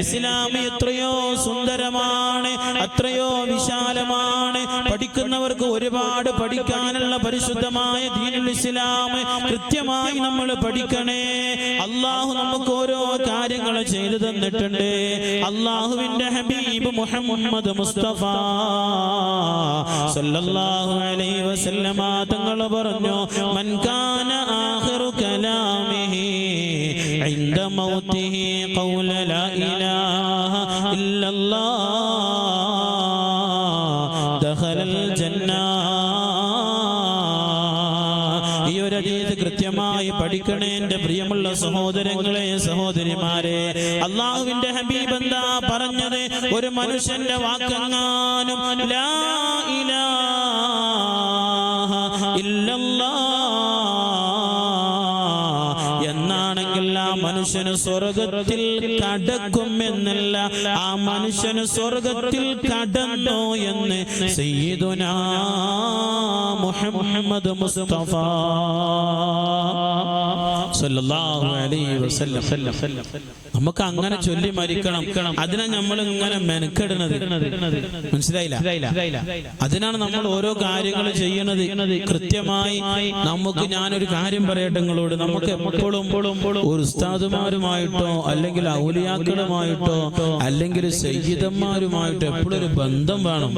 ഇസ്ലാം എത്രയോ സുന്ദരമാണ്, അത്രയോ വിശാലമാണ്. പഠിക്കുന്നവർക്ക് ഒരുപാട് പഠിക്കാനുള്ള പരിശുദ്ധമായ ദീനുൽ ഇസ്ലാം കൃത്യമായി നമ്മൾ പഠിക്കണേ. അള്ളാഹു നമുക്ക് ഓരോ കാര്യങ്ങൾ ചെയ്തു തന്നിട്ടുണ്ട്. അള്ളാഹുവിന്റെ ഹബീബ് മുഹമ്മദ് മുസ്തഫ സല്ലല്ലാഹു അലൈഹി വസല്ലമ തങ്ങൾ പറഞ്ഞു, മൻ കാന ആഖിറു കലാമിഹി ഇൻദ മൗതിഹി ഖൗല ലാ ഇലാഹ ഇല്ലല്ലാഹ് ദഖലൽ ജന്ന. ഈ ഒരു ഹദീസ് കൃത്യമായി പഠിക്കണേ എന്റെ പ്രിയമുള്ള സഹോദരങ്ങളെ, സഹോദരിമാരെ. അള്ളാഹുവിന്റെ ഹബീബ് എന്താ പറഞ്ഞത്? ഒരു മനുഷ്യന്റെ വാക്കെങ്ങാനും ലാ ഇലാഹ ഇല്ലല്ലാഹ് എന്നാണെങ്കിൽ ആ മനുഷ്യന് സ്വർഗത്തിൽ കടക്കുമെന്നല്ല, ആ മനുഷ്യന് സ്വർഗത്തിൽ കടന്നു എന്ന് സയ്യിദുനാ മുഹമ്മദ് മുസ്തഫ സല്ലല്ലാഹു അലൈഹി വസല്ലം. നമുക്ക് അങ്ങനെ ചൊല്ലി മരിക്കണം. അതിനാ നമ്മൾ ഇങ്ങനെ മെനക്കെടുന്നത്. മനസ്സിലായില്ല? അതിനാണ് നമ്മൾ ഓരോ കാര്യങ്ങൾ ചെയ്യണത് കൃത്യമായി. നമുക്ക് ഞാനൊരു കാര്യം പറയട്ടെ നിങ്ങളോട്, നമുക്ക് എപ്പോഴും ഒരു ഉസ്താദുമാരുമായിട്ടോ അല്ലെങ്കിൽ ഔലിയാക്കളുമായിട്ടോ അല്ലെങ്കിൽ സയ്യിദന്മാരുമായിട്ടോ എപ്പോഴും ഒരു ബന്ധം വേണം.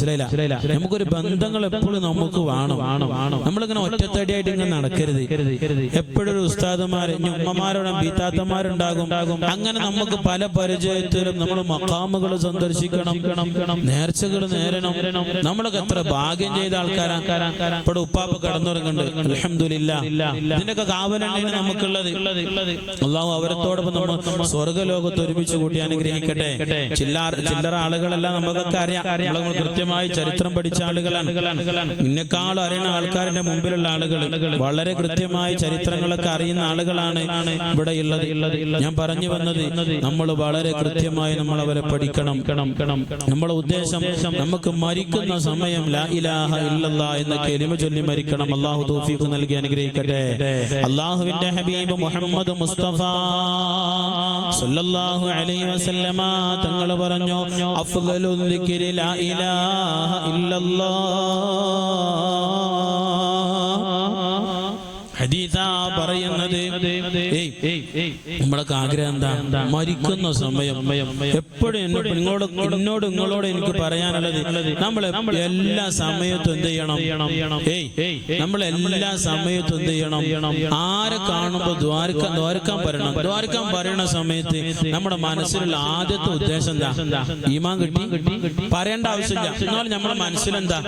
മനസ്സിലായില്ല? നമുക്കൊരു ബന്ധങ്ങൾ എപ്പോഴും നമുക്ക് വേണം. നമ്മളിങ്ങനെ ഒറ്റത്തടിയായിട്ട് ഇങ്ങനെ നടക്കരുത്. എപ്പോഴും ഒരു ഉസ്താദുമാര് ഉമ്മമാരോടും ബീത്താത്തമാരുണ്ടാകും. അങ്ങനെ നമുക്ക് പല പരിചയത്തിലും നമ്മൾ മഖാമുകൾ സന്ദർശിക്കണം, നേർച്ചകൾ നേരണം. നമ്മളൊക്കെ എത്ര ഭാഗ്യം ചെയ്ത ആൾക്കാരാണ്. ഇപ്പോൾ ഉപ്പാപ്പ കടന്നുറങ്ങുന്നുണ്ട്, അൽഹംദുലില്ലാഹ്. ഇതിന്റെയൊക്കെ കാവലാണ് നമുക്കുള്ളത്. അല്ലാഹു അവരത്തോടൊപ്പം നമ്മൾ സ്വർഗ്ഗലോകത്ത് ഒരുമിച്ച് കൂട്ടി അനുഗ്രഹിക്കട്ടെ. ചില്ലറ ആളുകളെല്ലാം നമുക്കൊക്കെ അറിയാം. നമ്മൾ കൃത്യമായി ചരിത്രം പഠിച്ച ആളുകളാണ്. ഇന്നെക്കാളും അറിയുന്ന ആൾക്കാരുടെ മുമ്പിലുള്ള ആളുകൾ, വളരെ കൃത്യമായി ചരിത്രങ്ങളൊക്കെ അറിയുന്ന ആളുകളാണ് ഇവിടെ ഉള്ളത്. ഞാൻ പറഞ്ഞു വന്നത്, നമ്മൾ വളരെ കൃത്യമായി നമ്മൾ അവരെ പഠിക്കണം. നമ്മളെ ഉദ്ദേശം നമുക്ക് മരിക്കുന്ന സമയം ലാ ഇലാഹ ഇല്ലല്ലാഹ് എന്ന കലിമ ചൊല്ലി മരിക്കണം. അല്ലാഹു തൗഫീഖ് നൽകി അനുഗ്രഹിക്കട്ടെ. അല്ലാഹുവിന്റെ ഹബീബ് മുഹമ്മദ് മുസ്തഫ സല്ലല്ലാഹു അലൈഹി വസല്ലമ തങ്ങൾ പറഞ്ഞു, അഫ്ളലുൽ ദിക്രി ലാ ഇലാഹ ഇല്ലല്ലാഹ്. ഹദീസാ പറയുന്നത്, നമ്മളൊക്കെ ആഗ്രഹം എന്താ? മരിക്കുന്ന സമയം എപ്പോഴും നിങ്ങളോട് എനിക്ക് പറയാനുള്ളത്, നമ്മൾ എല്ലാ സമയത്തും എന്ത് ചെയ്യണം? നമ്മൾ എല്ലാ സമയത്തും എന്ത് ചെയ്യണം? ആരെ കാണുമ്പോൾ ദ്വാരക്കാൻ പറയണ സമയത്ത് നമ്മുടെ മനസ്സിലുള്ള ആദ്യത്തെ ഉദ്ദേശം എന്താ? ഈമാൻ കിട്ടി, പറയേണ്ട ആവശ്യമില്ല. എന്നാൽ നമ്മുടെ മനസ്സിലെന്താ?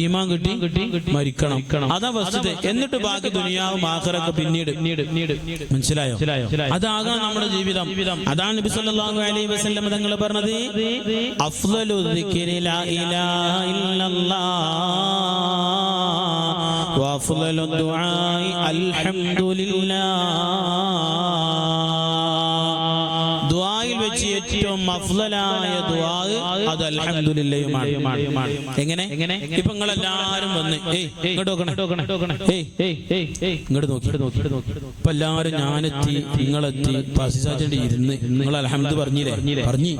ഈമാൻ കിട്ടി, മരിക്കണം. അതാ വസ്തുത. എന്നിട്ട് ബാക്കി ദുനിയാവും ആഖിറത്തും പിന്നീട്. മനസ്സിലായോ? അതാകാം നമ്മുടെ ജീവിതം. അതാണ് നബി സല്ലല്ലാഹു അലൈഹി വസല്ലം തങ്ങൾ പറഞ്ഞത്, അഫ്ളലു ദിക്രി ലാ ഇലാഹ ഇല്ലല്ലാഹ് വഅഫ്ളലു ദുആഇ അൽഹംദുലില്ലാഹ്. ദുആയിൽ വെച്ച് ഏറ്റവും അഫ്ളലായ ദുആ അത് അൽഹംദുലില്ലാഹുമാണ്. എങ്ങനെ? ഇപ്പൊ നിങ്ങൾ എല്ലാവരും വന്ന് ഇങ്ങോട്ട് നോക്കി. ഇപ്പൊ എല്ലാവരും ഞാനെത്തി, നിങ്ങളെത്തി, പാസിസാച്ചേണ്ടി ഇരുന്ന് നിങ്ങൾ അൽഹംദു പറഞ്ഞില്ലേ? പറഞ്ഞു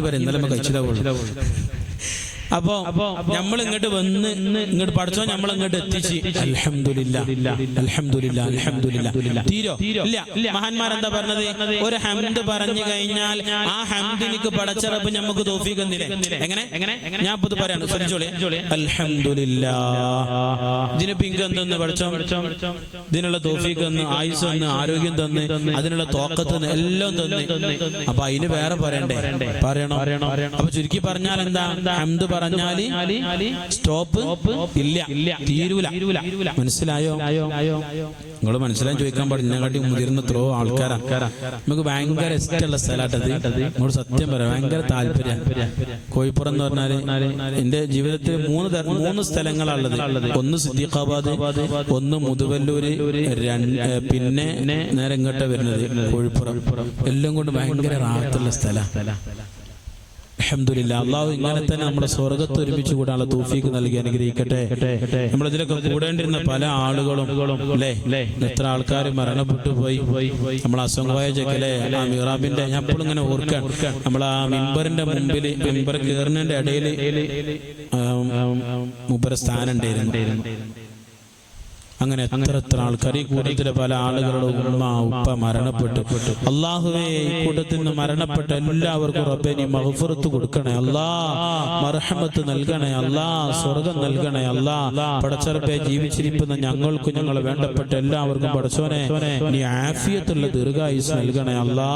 പറയാം. ഇന്നലെ നമുക്ക് കഴിച്ചിട്ടാവുള്ളൂ. അപ്പൊ നമ്മൾ ഇങ്ങോട്ട് വന്ന് ഇങ്ങോട്ട് പഠിച്ചോ, നമ്മൾ ഇങ്ങോട്ട് എത്തിച്ച് അൽഹംദുലില്ലാഹ് അൽഹംദുലില്ലാഹ് അൽഹംദുലില്ലാഹ്. തീരോ? ഇല്ല. മഹാന്മാരെന്താ പറഞ്ഞത്? ഒരു ഹംദ് പറഞ്ഞു കഴിഞ്ഞാൽ ആ ഹംദിനിക്ക് പടച്ച റബ്ബ് നമുക്ക് തൗഫീഖ് തന്നില്ലേ? എങ്ങനെ? ഞാൻ ഇപ്പൊ പറയാണ്, ശ്രദ്ധിച്ചോളി. അൽഹംദുലില്ലാഹ്. ഇതിന് പിങ്ക് എന്തെന്ന് പഠിച്ചോ? ഇതിനുള്ള തൗഫീഖ് തന്ന്, ആയുസ് തന്ന്, ആരോഗ്യം തന്ന്, അതിനുള്ള തോക്കത്ത് തന്ന്, എല്ലാം തന്ന്. അപ്പൊ അതിന് വേറെ പറയണം. അപ്പൊ ചുരുക്കി പറഞ്ഞാൽ എന്താ? ഹംദ് പറഞ്ഞാല് സ്റ്റോപ്പ് ഇല്ല, തീരൂല. മനസ്സിലായോ? നിങ്ങൾ മനസ്സിലാൻ ചോദിക്കാൻ പാടില്ല. ഇതിനെക്കാട്ടി മുതിർന്ന എത്രയോ ആൾക്കാരാണ്. നമുക്ക് ഭയങ്കര ഇഷ്ടമുള്ള സ്ഥലമാട്ടത്. നിങ്ങൾ സത്യം പറയാം, ഭയങ്കര താല്പര്യം. കോഴിപ്പുറം എന്ന് പറഞ്ഞാല് എന്റെ ജീവിതത്തിൽ മൂന്ന് സ്ഥലങ്ങളാണുള്ളത്. ഒന്ന് സിദ്ദീഖാബാദ്, ഒന്ന് മുതുവല്ലൂര്, പിന്നെ നേരെ ഇങ്ങോട്ട് വരുന്നത് കോഴിപ്പുറം. എല്ലാം കൊണ്ട് ഭയങ്കര റാഹത്തുള്ള സ്ഥലമാണ്. അൽഹംദുലില്ലാഹ്. അല്ലാഹു ഇങ്ങനെ തന്നെ നമ്മുടെ സ്വർഗ്ഗത്ത് ഒരുമിച്ച് കൂടാനുള്ള തൗഫീഖ് നൽകി അനുഗ്രഹിക്കട്ടെ. നമ്മളിതിലൊക്കെ കൂടേണ്ടിരുന്ന പല ആളുകളും അല്ലേ, എത്ര ആൾക്കാർ മരണപ്പെട്ടു പോയി. നമ്മൾ അസംഗമായ ചെക്കലെ ആ മിറാബിന്റെ, ഞാൻ എപ്പോഴും ഇങ്ങനെ ഓർക്കാൻ, നമ്മൾ ആ മിമ്പറിന്റെ മുമ്പിൽ, മിമ്പർ കയറുന്നതിന്റെ ഇടയിൽ മൂപ്പര സ്ഥാനം ഉണ്ടായിരുന്നു. അങ്ങനെ എത്ര ആൾക്കാർ, ഈ കൂട്ടത്തിലെ പല ആളുകളുടെ ഉമ്മ ഉപ്പ മരണപ്പെട്ടു. അല്ലാഹുവേ, ഈ കൂട്ടത്തിൽ നിന്ന് മരണപ്പെട്ട എല്ലാവർക്കും റബ്ബേ നീ മഗ്ഫിറത്ത് കൊടുക്കണേ അല്ലാ, മർഹമത്ത് നൽകണേ അല്ലാ, സ്വർഗ്ഗം നൽകണേ അല്ലാ. പടച്ചറബേ, ജീവിച്ചിരിക്കുന്ന ഞങ്ങൾക്കും ഞങ്ങളെ വേണ്ടപ്പെട്ട എല്ലാവർക്കും പടച്ചോനെ നീ ആഫിയത്തുള്ള ദീർഘായുസ് നൽകണേ അല്ലാ,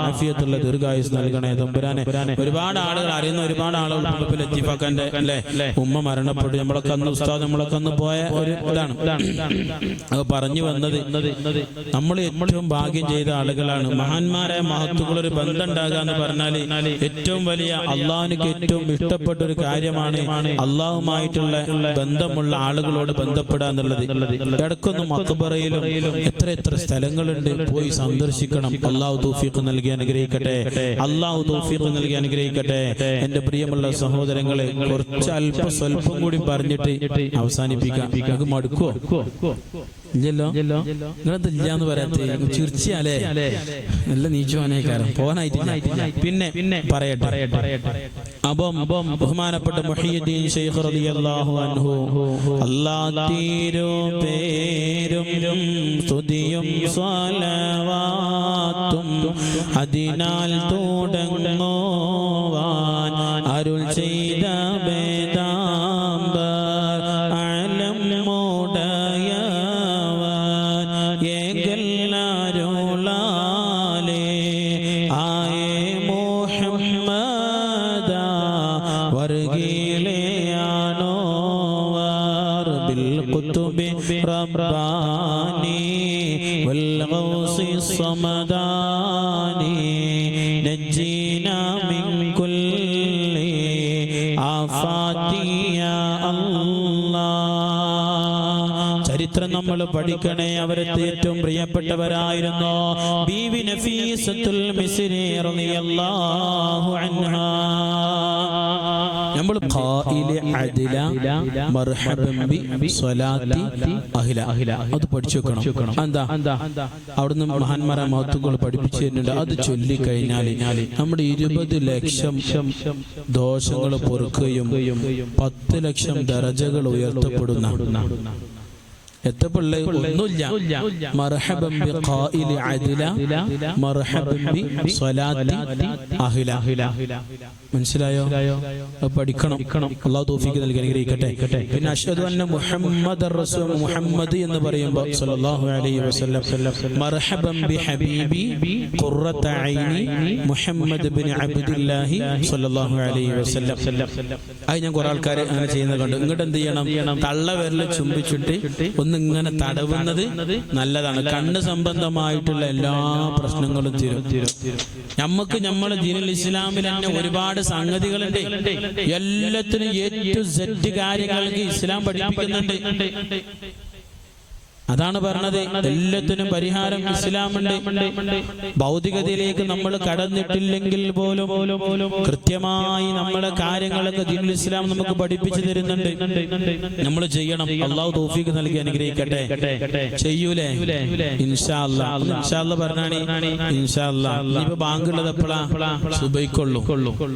ആഫിയത്തുള്ള ദീർഘായുസ് നൽകണേ തമ്പുരാനെ. ഒരുപാട് ആളുകൾ അറിയുന്ന ഒരുപാട് ആളുകൾ ലത്തീഫാക്കാന്റെ അല്ലേ ഉമ്മ മരണപ്പെട്ടു. നമ്മളൊക്കെ അന്ന് ഉസ്താദ് നമ്മളൊക്കെ അന്ന് പോയ ഒരു ഇതാണ്. അത് പറഞ്ഞു വന്നത്, നമ്മൾ ഏറ്റവും ഭാഗ്യം ചെയ്ത ആളുകളാണ്. മഹാന്മാരായ മഹത്തുക്കളൊരു ബന്ധം ഉണ്ടാകുക എന്ന് പറഞ്ഞാൽ ഏറ്റവും വലിയ, അള്ളാഹുവിനക്ക് ഏറ്റവും ഇഷ്ടപ്പെട്ട ഒരു കാര്യമാണ് അള്ളാഹുമായിട്ടുള്ള ബന്ധമുള്ള ആളുകളോട് ബന്ധപ്പെടുക എന്നുള്ളത്. ഇടക്കൊന്നും മഖ്ബറയിലും എത്ര സ്ഥലങ്ങളുണ്ട്, പോയി സന്ദർശിക്കണം. അള്ളാഹു തൗഫീഖ് നൽകി അനുഗ്രഹിക്കട്ടെ. അള്ളാഹു തൗഫീഖ് നൽകി അനുഗ്രഹിക്കട്ടെ. എന്റെ പ്രിയമുള്ള സഹോദരങ്ങളെ, കുറച്ച് സ്വല്പം കൂടി പറഞ്ഞിട്ട് അവസാനിപ്പിക്കാം. നമുക്ക് മടുക്കുവോ? ഇല്ലല്ലോ. നിങ്ങളത് ഇല്ലാന്ന് പറയാത്ത ചിർച്ചയാലേ, നല്ല നീച്ചുവാനേക്കാരം പോകാനായിട്ടില്ല. പിന്നെ പറയട്ടെ. അപ്പം ബഹുമാനപ്പെട്ട മുഹയ്യിദ്ദീൻ ശൈഖ് റളിയല്ലാഹു അൻഹു, അല്ലാഹ് തിരുപേരും സ്തുതിയും സ്വലവാത്തും അതിനാൽ തുടങ്ങുവാൻ അരുൾ ചെയ്ത വേദാംബർ അലം മോടയവൻ ഏകല്ലാരുളാലേ ആയേ മുഹമ്മദ വർഗീലയാണോവർ ബിൽ ഖുതുബി റബ്ബാനി വൽ ഗൗസി സമദാനി നജ്ജിനാ മിൻ കുല്ലി ആഫാതി യാ അല്ലാഹ്. ചരിത്രം നമ്മൾ പഠിക്കണേ. അവരത്തെ ഏറ്റവും പ്രിയപ്പെട്ടവരായിരുന്നു ബീവി നഫീസത്തുൽ മിസ്രി റളിയല്ലാഹു അൻഹാ. നമ്മൾ ഖായിലെ അദില മർഹബൻ ബി സ്വലാത്തി അഹ്ല അത് പഠിച്ചു വെക്കണം. എന്താ അവിടുന്ന് മഹാന്മാരായ മഹത്തുക്കൾ പഠിപ്പിച്ചു തരുന്നുണ്ട്. അത് ചൊല്ലിക്കഴിഞ്ഞാൽ നമ്മുടെ 20 ലക്ഷം ദോഷങ്ങൾ പൊറുക്കുകയും 10 ലക്ഷം ദറജകൾ ഉയർത്തപ്പെടുന്ന എത്തപ്പുള്ള ഒന്നുമില്ല. മർഹബൻ ബി ഖായിലി അദില മർഹബൻ ബി സ്വലാത്തി അഹ്ല. മനസ്സിലായോ? പഠിക്കണം. അല്ലാഹു തൗഫീഖ് നൽകി അനുഗ്രഹിക്കട്ടെ. പിന്നെ അഷ്ഹദു അന്ന മുഹമ്മദർ റസൂൽ മുഹമ്മദ് എന്ന് പറയുമ്പോൾ സല്ലല്ലാഹു അലൈഹി വസല്ലം മർഹബൻ ബി ഹബീബി ഖുറത ഐനി മുഹമ്മദ് ഇബ്നു അബ്ദുല്ലാഹി സല്ലല്ലാഹു അലൈഹി വസല്ലം. അത് ഞാൻ കുറെ ആൾക്കാരെ അങ്ങനെ ചെയ്യുന്നത് കണ്ടു. ഇങ്ങോട്ട് എന്ത് ചെയ്യണം? തള്ള വിരൽ ചുംബിച്ചിട്ട് ഇങ്ങനെ തടവുന്നത് നല്ലതാണ്. കണ്ണ് സംബന്ധമായിട്ടുള്ള എല്ലാ പ്രശ്നങ്ങളും തീരും. നമുക്ക് നമ്മളെ ദീനുൽ ഇസ്ലാമിൽ തന്നെ ഒരുപാട് സംഗതികളുണ്ട്. എല്ലാത്തിനും A to Z കാര്യങ്ങൾക്ക് ഇസ്ലാം പഠിപ്പിക്കുന്നുണ്ട്. അതാണ് പറഞ്ഞത്, എല്ലാത്തിനും പരിഹാരം ഇസ്ലാമുണ്ട്. ഭൗതികതയിലേക്ക് നമ്മൾ കടന്നിട്ടില്ലെങ്കിൽ പോലും കൃത്യമായി നമ്മളെ കാര്യങ്ങളൊക്കെ ദീനുൽ ഇസ്ലാം നമുക്ക് പഠിപ്പിച്ചു തരുന്നുണ്ട്. നമ്മൾ ചെയ്യണം. അല്ലാഹു തൗഫീഖ് നൽകി അനുഗ്രഹിക്കട്ടെ. ചെയ്യൂലേ? ഇൻഷാ അല്ലാഹ്. ഇൻഷാ അല്ലാഹ് പറഞ്ഞാണി ഇൻഷാ അല്ലാഹ്. ഇനിയിപ്പോ ബാങ്കുള്ളത് എപ്പോഴാ? സുബഹിക്കുള്ളൂ.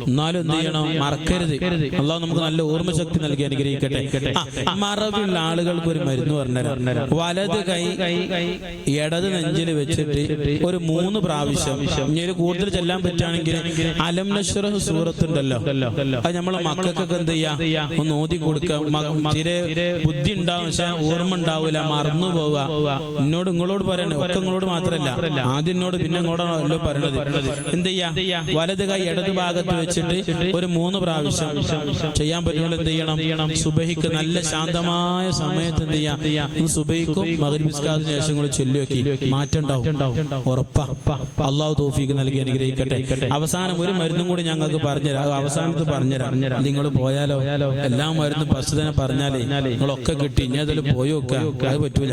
എന്നാലും എന്ത് ചെയ്യണം? മറക്കരുത്. അല്ലാഹു നമുക്ക് നല്ല ഓർമ്മശക്തി നൽകി അനുഗ്രഹിക്കട്ടെ. മറവിയുള്ള ആളുകൾക്ക് ഒരു മരുന്ന് പറഞ്ഞുതരാം. വലത് കൈ ഇടത് നെഞ്ചിൽ വെച്ചിട്ട് ഒരു 3 പ്രാവശ്യം, ഇനി കൂടുതൽ ചെല്ലാൻ പറ്റുകയാണെങ്കിൽ അലം നശ്റഹ് സൂറത്തുണ്ടല്ലോ, അത് നമ്മളെ മക്കൾക്കൊക്കെ എന്ത് ചെയ്യാ? ഒന്ന് ഓതി കൊടുക്കുക. തീരെ ബുദ്ധി ഉണ്ടാവും, പക്ഷെ ഓർമ്മ ഉണ്ടാവൂല, മറന്നു പോവുക. നിങ്ങളോട് പറയണേ, ഒക്കെ നിങ്ങളോട് മാത്രല്ല, ആദ്യം എന്നോട് പിന്നെ ഇങ്ങോട്ടാണല്ലോ പറയണത്. എന്ത് ചെയ്യാ? വലത് കൈ ഇടത് ഭാഗത്ത് വെച്ചിട്ട് ഒരു 3 പ്രാവശ്യം ചെയ്യാൻ പറ്റുമ്പോൾ എന്ത് ചെയ്യണം? സുബഹിക്ക് നല്ല ശാന്തമായ സമയത്ത് എന്ത് ചെയ്യാം? സുബഹിക്കും മഗ്‌രിബ് നിസ്കാരത്തിന് ശേഷം കൂടി ചൊല്ലി വെക്കി, മാറ്റം ഉണ്ടാവും. ഉറപ്പാ. അല്ലാഹു തൗഫീഖ് നൽകി അനുഗ്രഹിക്കട്ടെ. അവസാനം ഒരു മരുന്നും കൂടി ഞങ്ങൾക്ക് പറഞ്ഞുതരാം. അവസാനത്ത് പറഞ്ഞുതരാം. നിങ്ങൾ പോയാലോ? എല്ലാ മരുന്നും ഫസ്റ്റ് തന്നെ പറഞ്ഞാലേ നിങ്ങളൊക്കെ കിട്ടി. ഇനി ഏതായാലും പോയി വെക്കുക, അത് പറ്റൂല.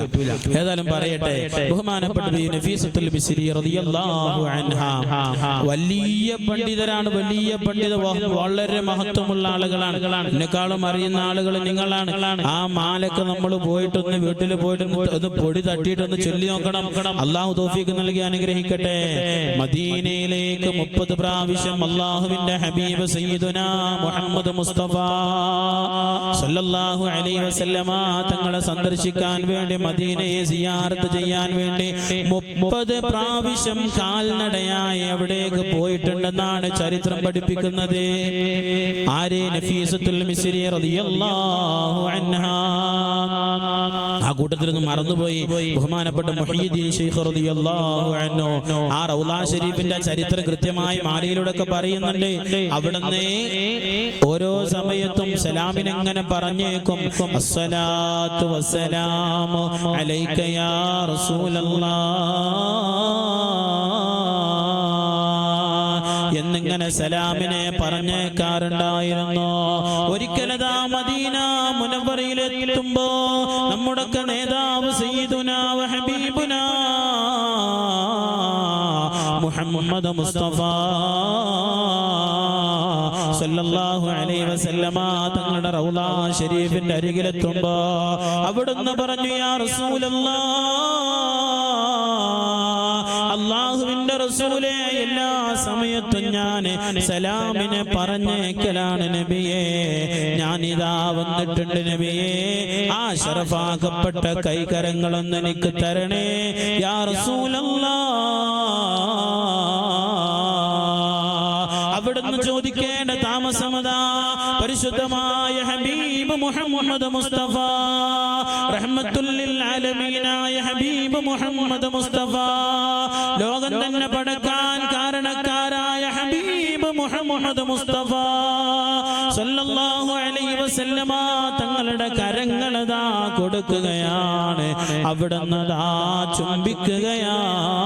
ഏതായാലും പറയട്ടെ. ബഹുമാനപ്പെട്ട നഫീസത്തുൽ മിസ്രി റളിയല്ലാഹു അൻഹാ വലിയ പണ്ഡിതരാണ്. വലിയ പണ്ഡിത, വളരെ മഹത്വമുള്ള ആളുകളാണ്. എന്നെക്കാളും അറിയുന്ന ആളുകൾ നിങ്ങളാണ്. ആ മാലക്ക് നമ്മൾ പോയിട്ടൊന്ന് വീട്ടിൽ പോയിട്ട് അത് പൊടി തട്ടിയിട്ടൊന്ന് ചൊല്ലി നോക്കണം. അല്ലാഹു തൗഫീഖ് നൽകി അനുഗ്രഹിക്കട്ടെ. മദീനയിലേക്ക് 30 പ്രാവശ്യം അല്ലാഹുവിന്റെ ഹബീബ് സയ്യിദുനാ മുഹമ്മദ് മുസ്തഫ സല്ലല്ലാഹു അലൈഹി വസല്ലമ തങ്ങളെ സന്ദർശിക്കാൻ വേണ്ടി, മദീനയെ സിയാറത്ത് ചെയ്യാൻ വേണ്ടി 30 പ്രാവശ്യം കാൽനടയായി അവിടേക്ക് പോയിട്ടുണ്ടെന്നാണ് ചരിത്രം പഠിപ്പിക്കുന്നത്. ആരെ? നഫീസത്തുൽ മിസ്രി റളിയല്ലാഹു അൻഹാ. ആ കൂട്ടത്തിലൊന്നും മറന്നുപോയി ബഹുമാനപ്പെട്ട മുഹയ്യിദ്ദീൻ ശൈഖ് റളിയല്ലാഹു അൻഹു ആ റൗള ശരീഫിന്റെ ചരിത്രം കൃത്യമായി മാലയിലൂടെ ഒക്കെ പറയുന്നുണ്ട്. അവിടുന്ന് ഓരോ സമയത്തും സലാമിനെ എങ്ങനെ പറഞ്ഞേക്കും? അസ്സലാത്തു വസ്സലാമു അലൈക യാ റസൂലല്ലാഹ് എന്നിങ്ങനെ സലാമിനെ പറഞ്ഞേക്കാറുണ്ടായിരുന്നു. ഒരിക്കലതാ മദീന മുനവ്വറയിലെത്തുമ്പോ നമ്മുടെ നേതാവ് സയ്യിദുനാ വ ഹബീബുനാ മുഹമ്മദ് മുസ്തഫ സല്ലല്ലാഹു അലൈഹി വസല്ലമ തങ്ങളുടെ റൗള ശരീഫിന്റെ അരികിലെത്തുമ്പോ അവിടുന്ന് പറഞ്ഞു, യാ റസൂലല്ലാഹ്, അല്ലാഹുവിന്റെ റസൂലേ, എല്ലാ സമയത്തും ഞാൻ സലാമിനെ പറഞ്ഞേക്കലാണ് നബിയേ. ഞാനിതാ വന്നിട്ടുണ്ട് നബിയേ. ആ ശറഫാക്കപ്പെട്ട കൈകരങ്ങളൊന്ന് എനിക്ക് തരണേ യാ റസൂലല്ലാഹ്. അവിടുന്ന് ചോദിക്കേണ്ട താമസമതാ പരിശുദ്ധമായ ആലമായ ഹബീബ് മുഹമ്മദ് മുസ്തഫ റഹ്മത്തുൽ ലിൽ ആലമീനായ ഹബീബ് മുഹമ്മദ് മുസ്തഫ ലോകം തന്നെ പടക്കാൻ കാരണക്കാരായ ഹബീബ് മുഹമ്മദ് മുസ്തഫ സല്ലല്ലാഹു അലൈഹി വസല്ലമ തങ്ങളുടെ കരങ്ങളതാ കൊടുക്കുകയാണ്, അവിടുന്ന് ദാ ചുംബിക്കുകയാണ്.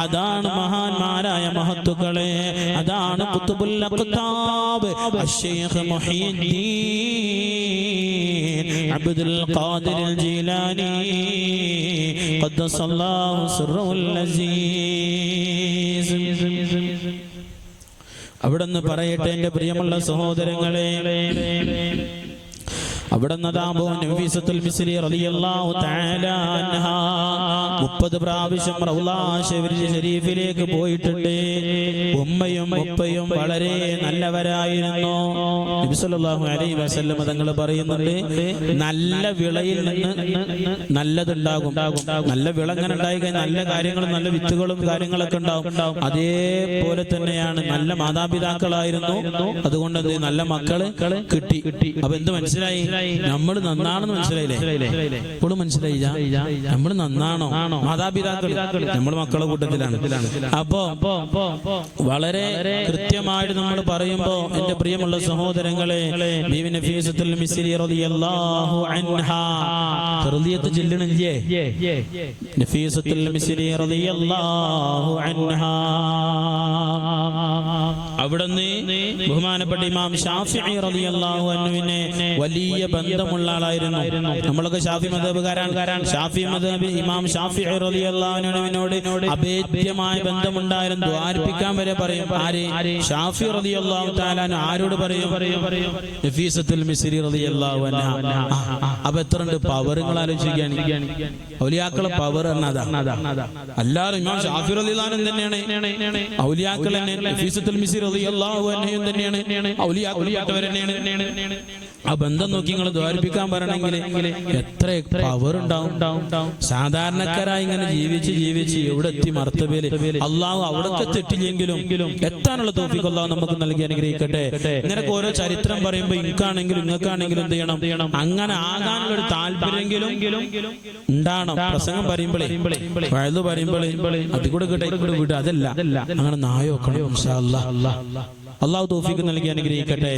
അതാണ് മഹാന്മാരായ മഹത്തുക്കളെ, അതാണ് ഖുത്ബുൽ അഖ്താബ് അശ്ശൈഖ് മുഹീദ്ദീൻ അബ്ദുൽ ഖാദിർ ജീലാനി ഖദ്ദസല്ലാഹു സിർറുൽ അസീസ്. അവിടുന്ന് പറയട്ടെ എൻ്റെ പ്രിയമുള്ള സഹോദരങ്ങളെ, അവിടുന്ന് നബിസത്തുൽ മിസ്രി റളിയല്ലാഹു തആല അൻഹാ 30 പ്രാവശ്യം റൗള ശരീഫിലേക്ക് പോയിട്ടുണ്ട്. ഉമ്മയും ഉപ്പയും വളരെ നല്ലവരായിരുന്നു. നബി സല്ലല്ലാഹു അലൈഹി വസല്ലം തങ്ങൾ പറയുന്നുണ്ട്, നല്ല വിളയിൽ നിന്ന് നല്ലതുണ്ടാകും. നല്ല വിള എങ്ങനെ ഉണ്ടായി കഴിഞ്ഞാൽ നല്ല കാര്യങ്ങളും നല്ല വിത്തുകളും കാര്യങ്ങളൊക്കെ ഉണ്ടാവും. അതേപോലെ തന്നെയാണ് നല്ല മാതാപിതാക്കളായിരുന്നു, അതുകൊണ്ട് നല്ല മക്കള് കിട്ടി. അപ്പൊ എന്ത് മനസ്സിലായി? നമ്മൾ നന്നാണെന്ന് മനസ്സിലായില്ലേ? ഇപ്പോഴും മനസ്സിലായില്ല നമ്മൾ നന്നാണോ? മാതാപിതാക്കൾ നമ്മൾ മക്കളെ കൂട്ടത്തിലാണ്. അപ്പോ വളരെ കൃത്യമായിട്ട് നമ്മൾ പറയുമ്പോ എന്റെ പ്രിയമുള്ള സഹോദരങ്ങളെ, ബീവി നഫീസത്തുൽ മിസ്രി റളിയല്ലാഹു അൻഹാ ഖർദിയത്ത് ജില്ലണില്ലേ? നഫീസത്തുൽ മിസ്രി റളിയല്ലാഹു അൻഹാ അവിടുന്ന് ബഹുമാനപ്പെട്ട ഇമാം ഷാഫിഈ റളിയല്ലാഹു അൻഹുവിനെ വലിയ ബന്ധമുള്ള ആളായിരുന്നു. നമ്മളൊക്കെ ഷാഫി മദ്ഹബുകാരാണ്. ഷാഫി മദ്ഹബ് ഇമാം ഷാഫിഈ റളിയല്ലാഹു അൻഹുവിനോട് അഭേദ്യമായ ബന്ധമുണ്ടായിരുന്നു. ദ്വാരിപ്പിക്കാൻ വരെ പറയും. ആര്? ഷാഫി റളിയല്ലാഹു തആല ആരോട് പറയും? നഫീസത്തുൽ മിസ്രി റളിയല്ലാഹു അൻഹ. അപ്പൊ എത്രണ്ട് പവറുകൾ ആലോചിക്കുകയാണ്. ഔലിയാക്കളെ പവർ എന്നതാ. എല്ലാവരും ഇമാം ഷാഫി റളിയല്ലാഹു അൻഹു തന്നെയാണ് ഔലിയാക്കൾ, നഫീസത്തുൽ മിസ്രി റളിയല്ലാഹു അൻഹയും തന്നെയാണ് ഔലിയാക്കൾ. ആ ബന്ധം നോക്കി നിങ്ങൾ ദ്വാരിപ്പിക്കാൻ പറയണമെങ്കിൽ എത്ര പവർ ഉണ്ടാവും. സാധാരണക്കാരായി ഇങ്ങനെ ജീവിച്ച് എവിടെ എത്തി മർത്തബേല് അള്ളാഹു അവിടൊക്കെ തെറ്റില്ലെങ്കിലും എത്താനുള്ള തൗഫീഖ് അള്ളാഹു നമുക്ക് നൽകി അനുഗ്രഹിക്കട്ടെ. ഇങ്ങനൊക്കെ ഓരോ ചരിത്രം പറയുമ്പോ ഇങ്ങക്കാണെങ്കിലും നിങ്ങൾക്കാണെങ്കിലും എന്ത് ചെയ്യണം? അങ്ങനെ ആകാനുള്ള ഒരു താല്പര്യമെങ്കിലും ഉണ്ടാവണം. പ്രസംഗം പറയുമ്പോഴേ വഴുതു പറയുമ്പോഴേ അത് കൂടെ കിട്ടെ വിടുക, അതല്ല അങ്ങനെ നായോക്കണം. ഇൻഷാ അല്ലാഹ് അള്ളാഹു തൗഫീഖ് നൽകി അനുഗ്രഹിക്കട്ടെ.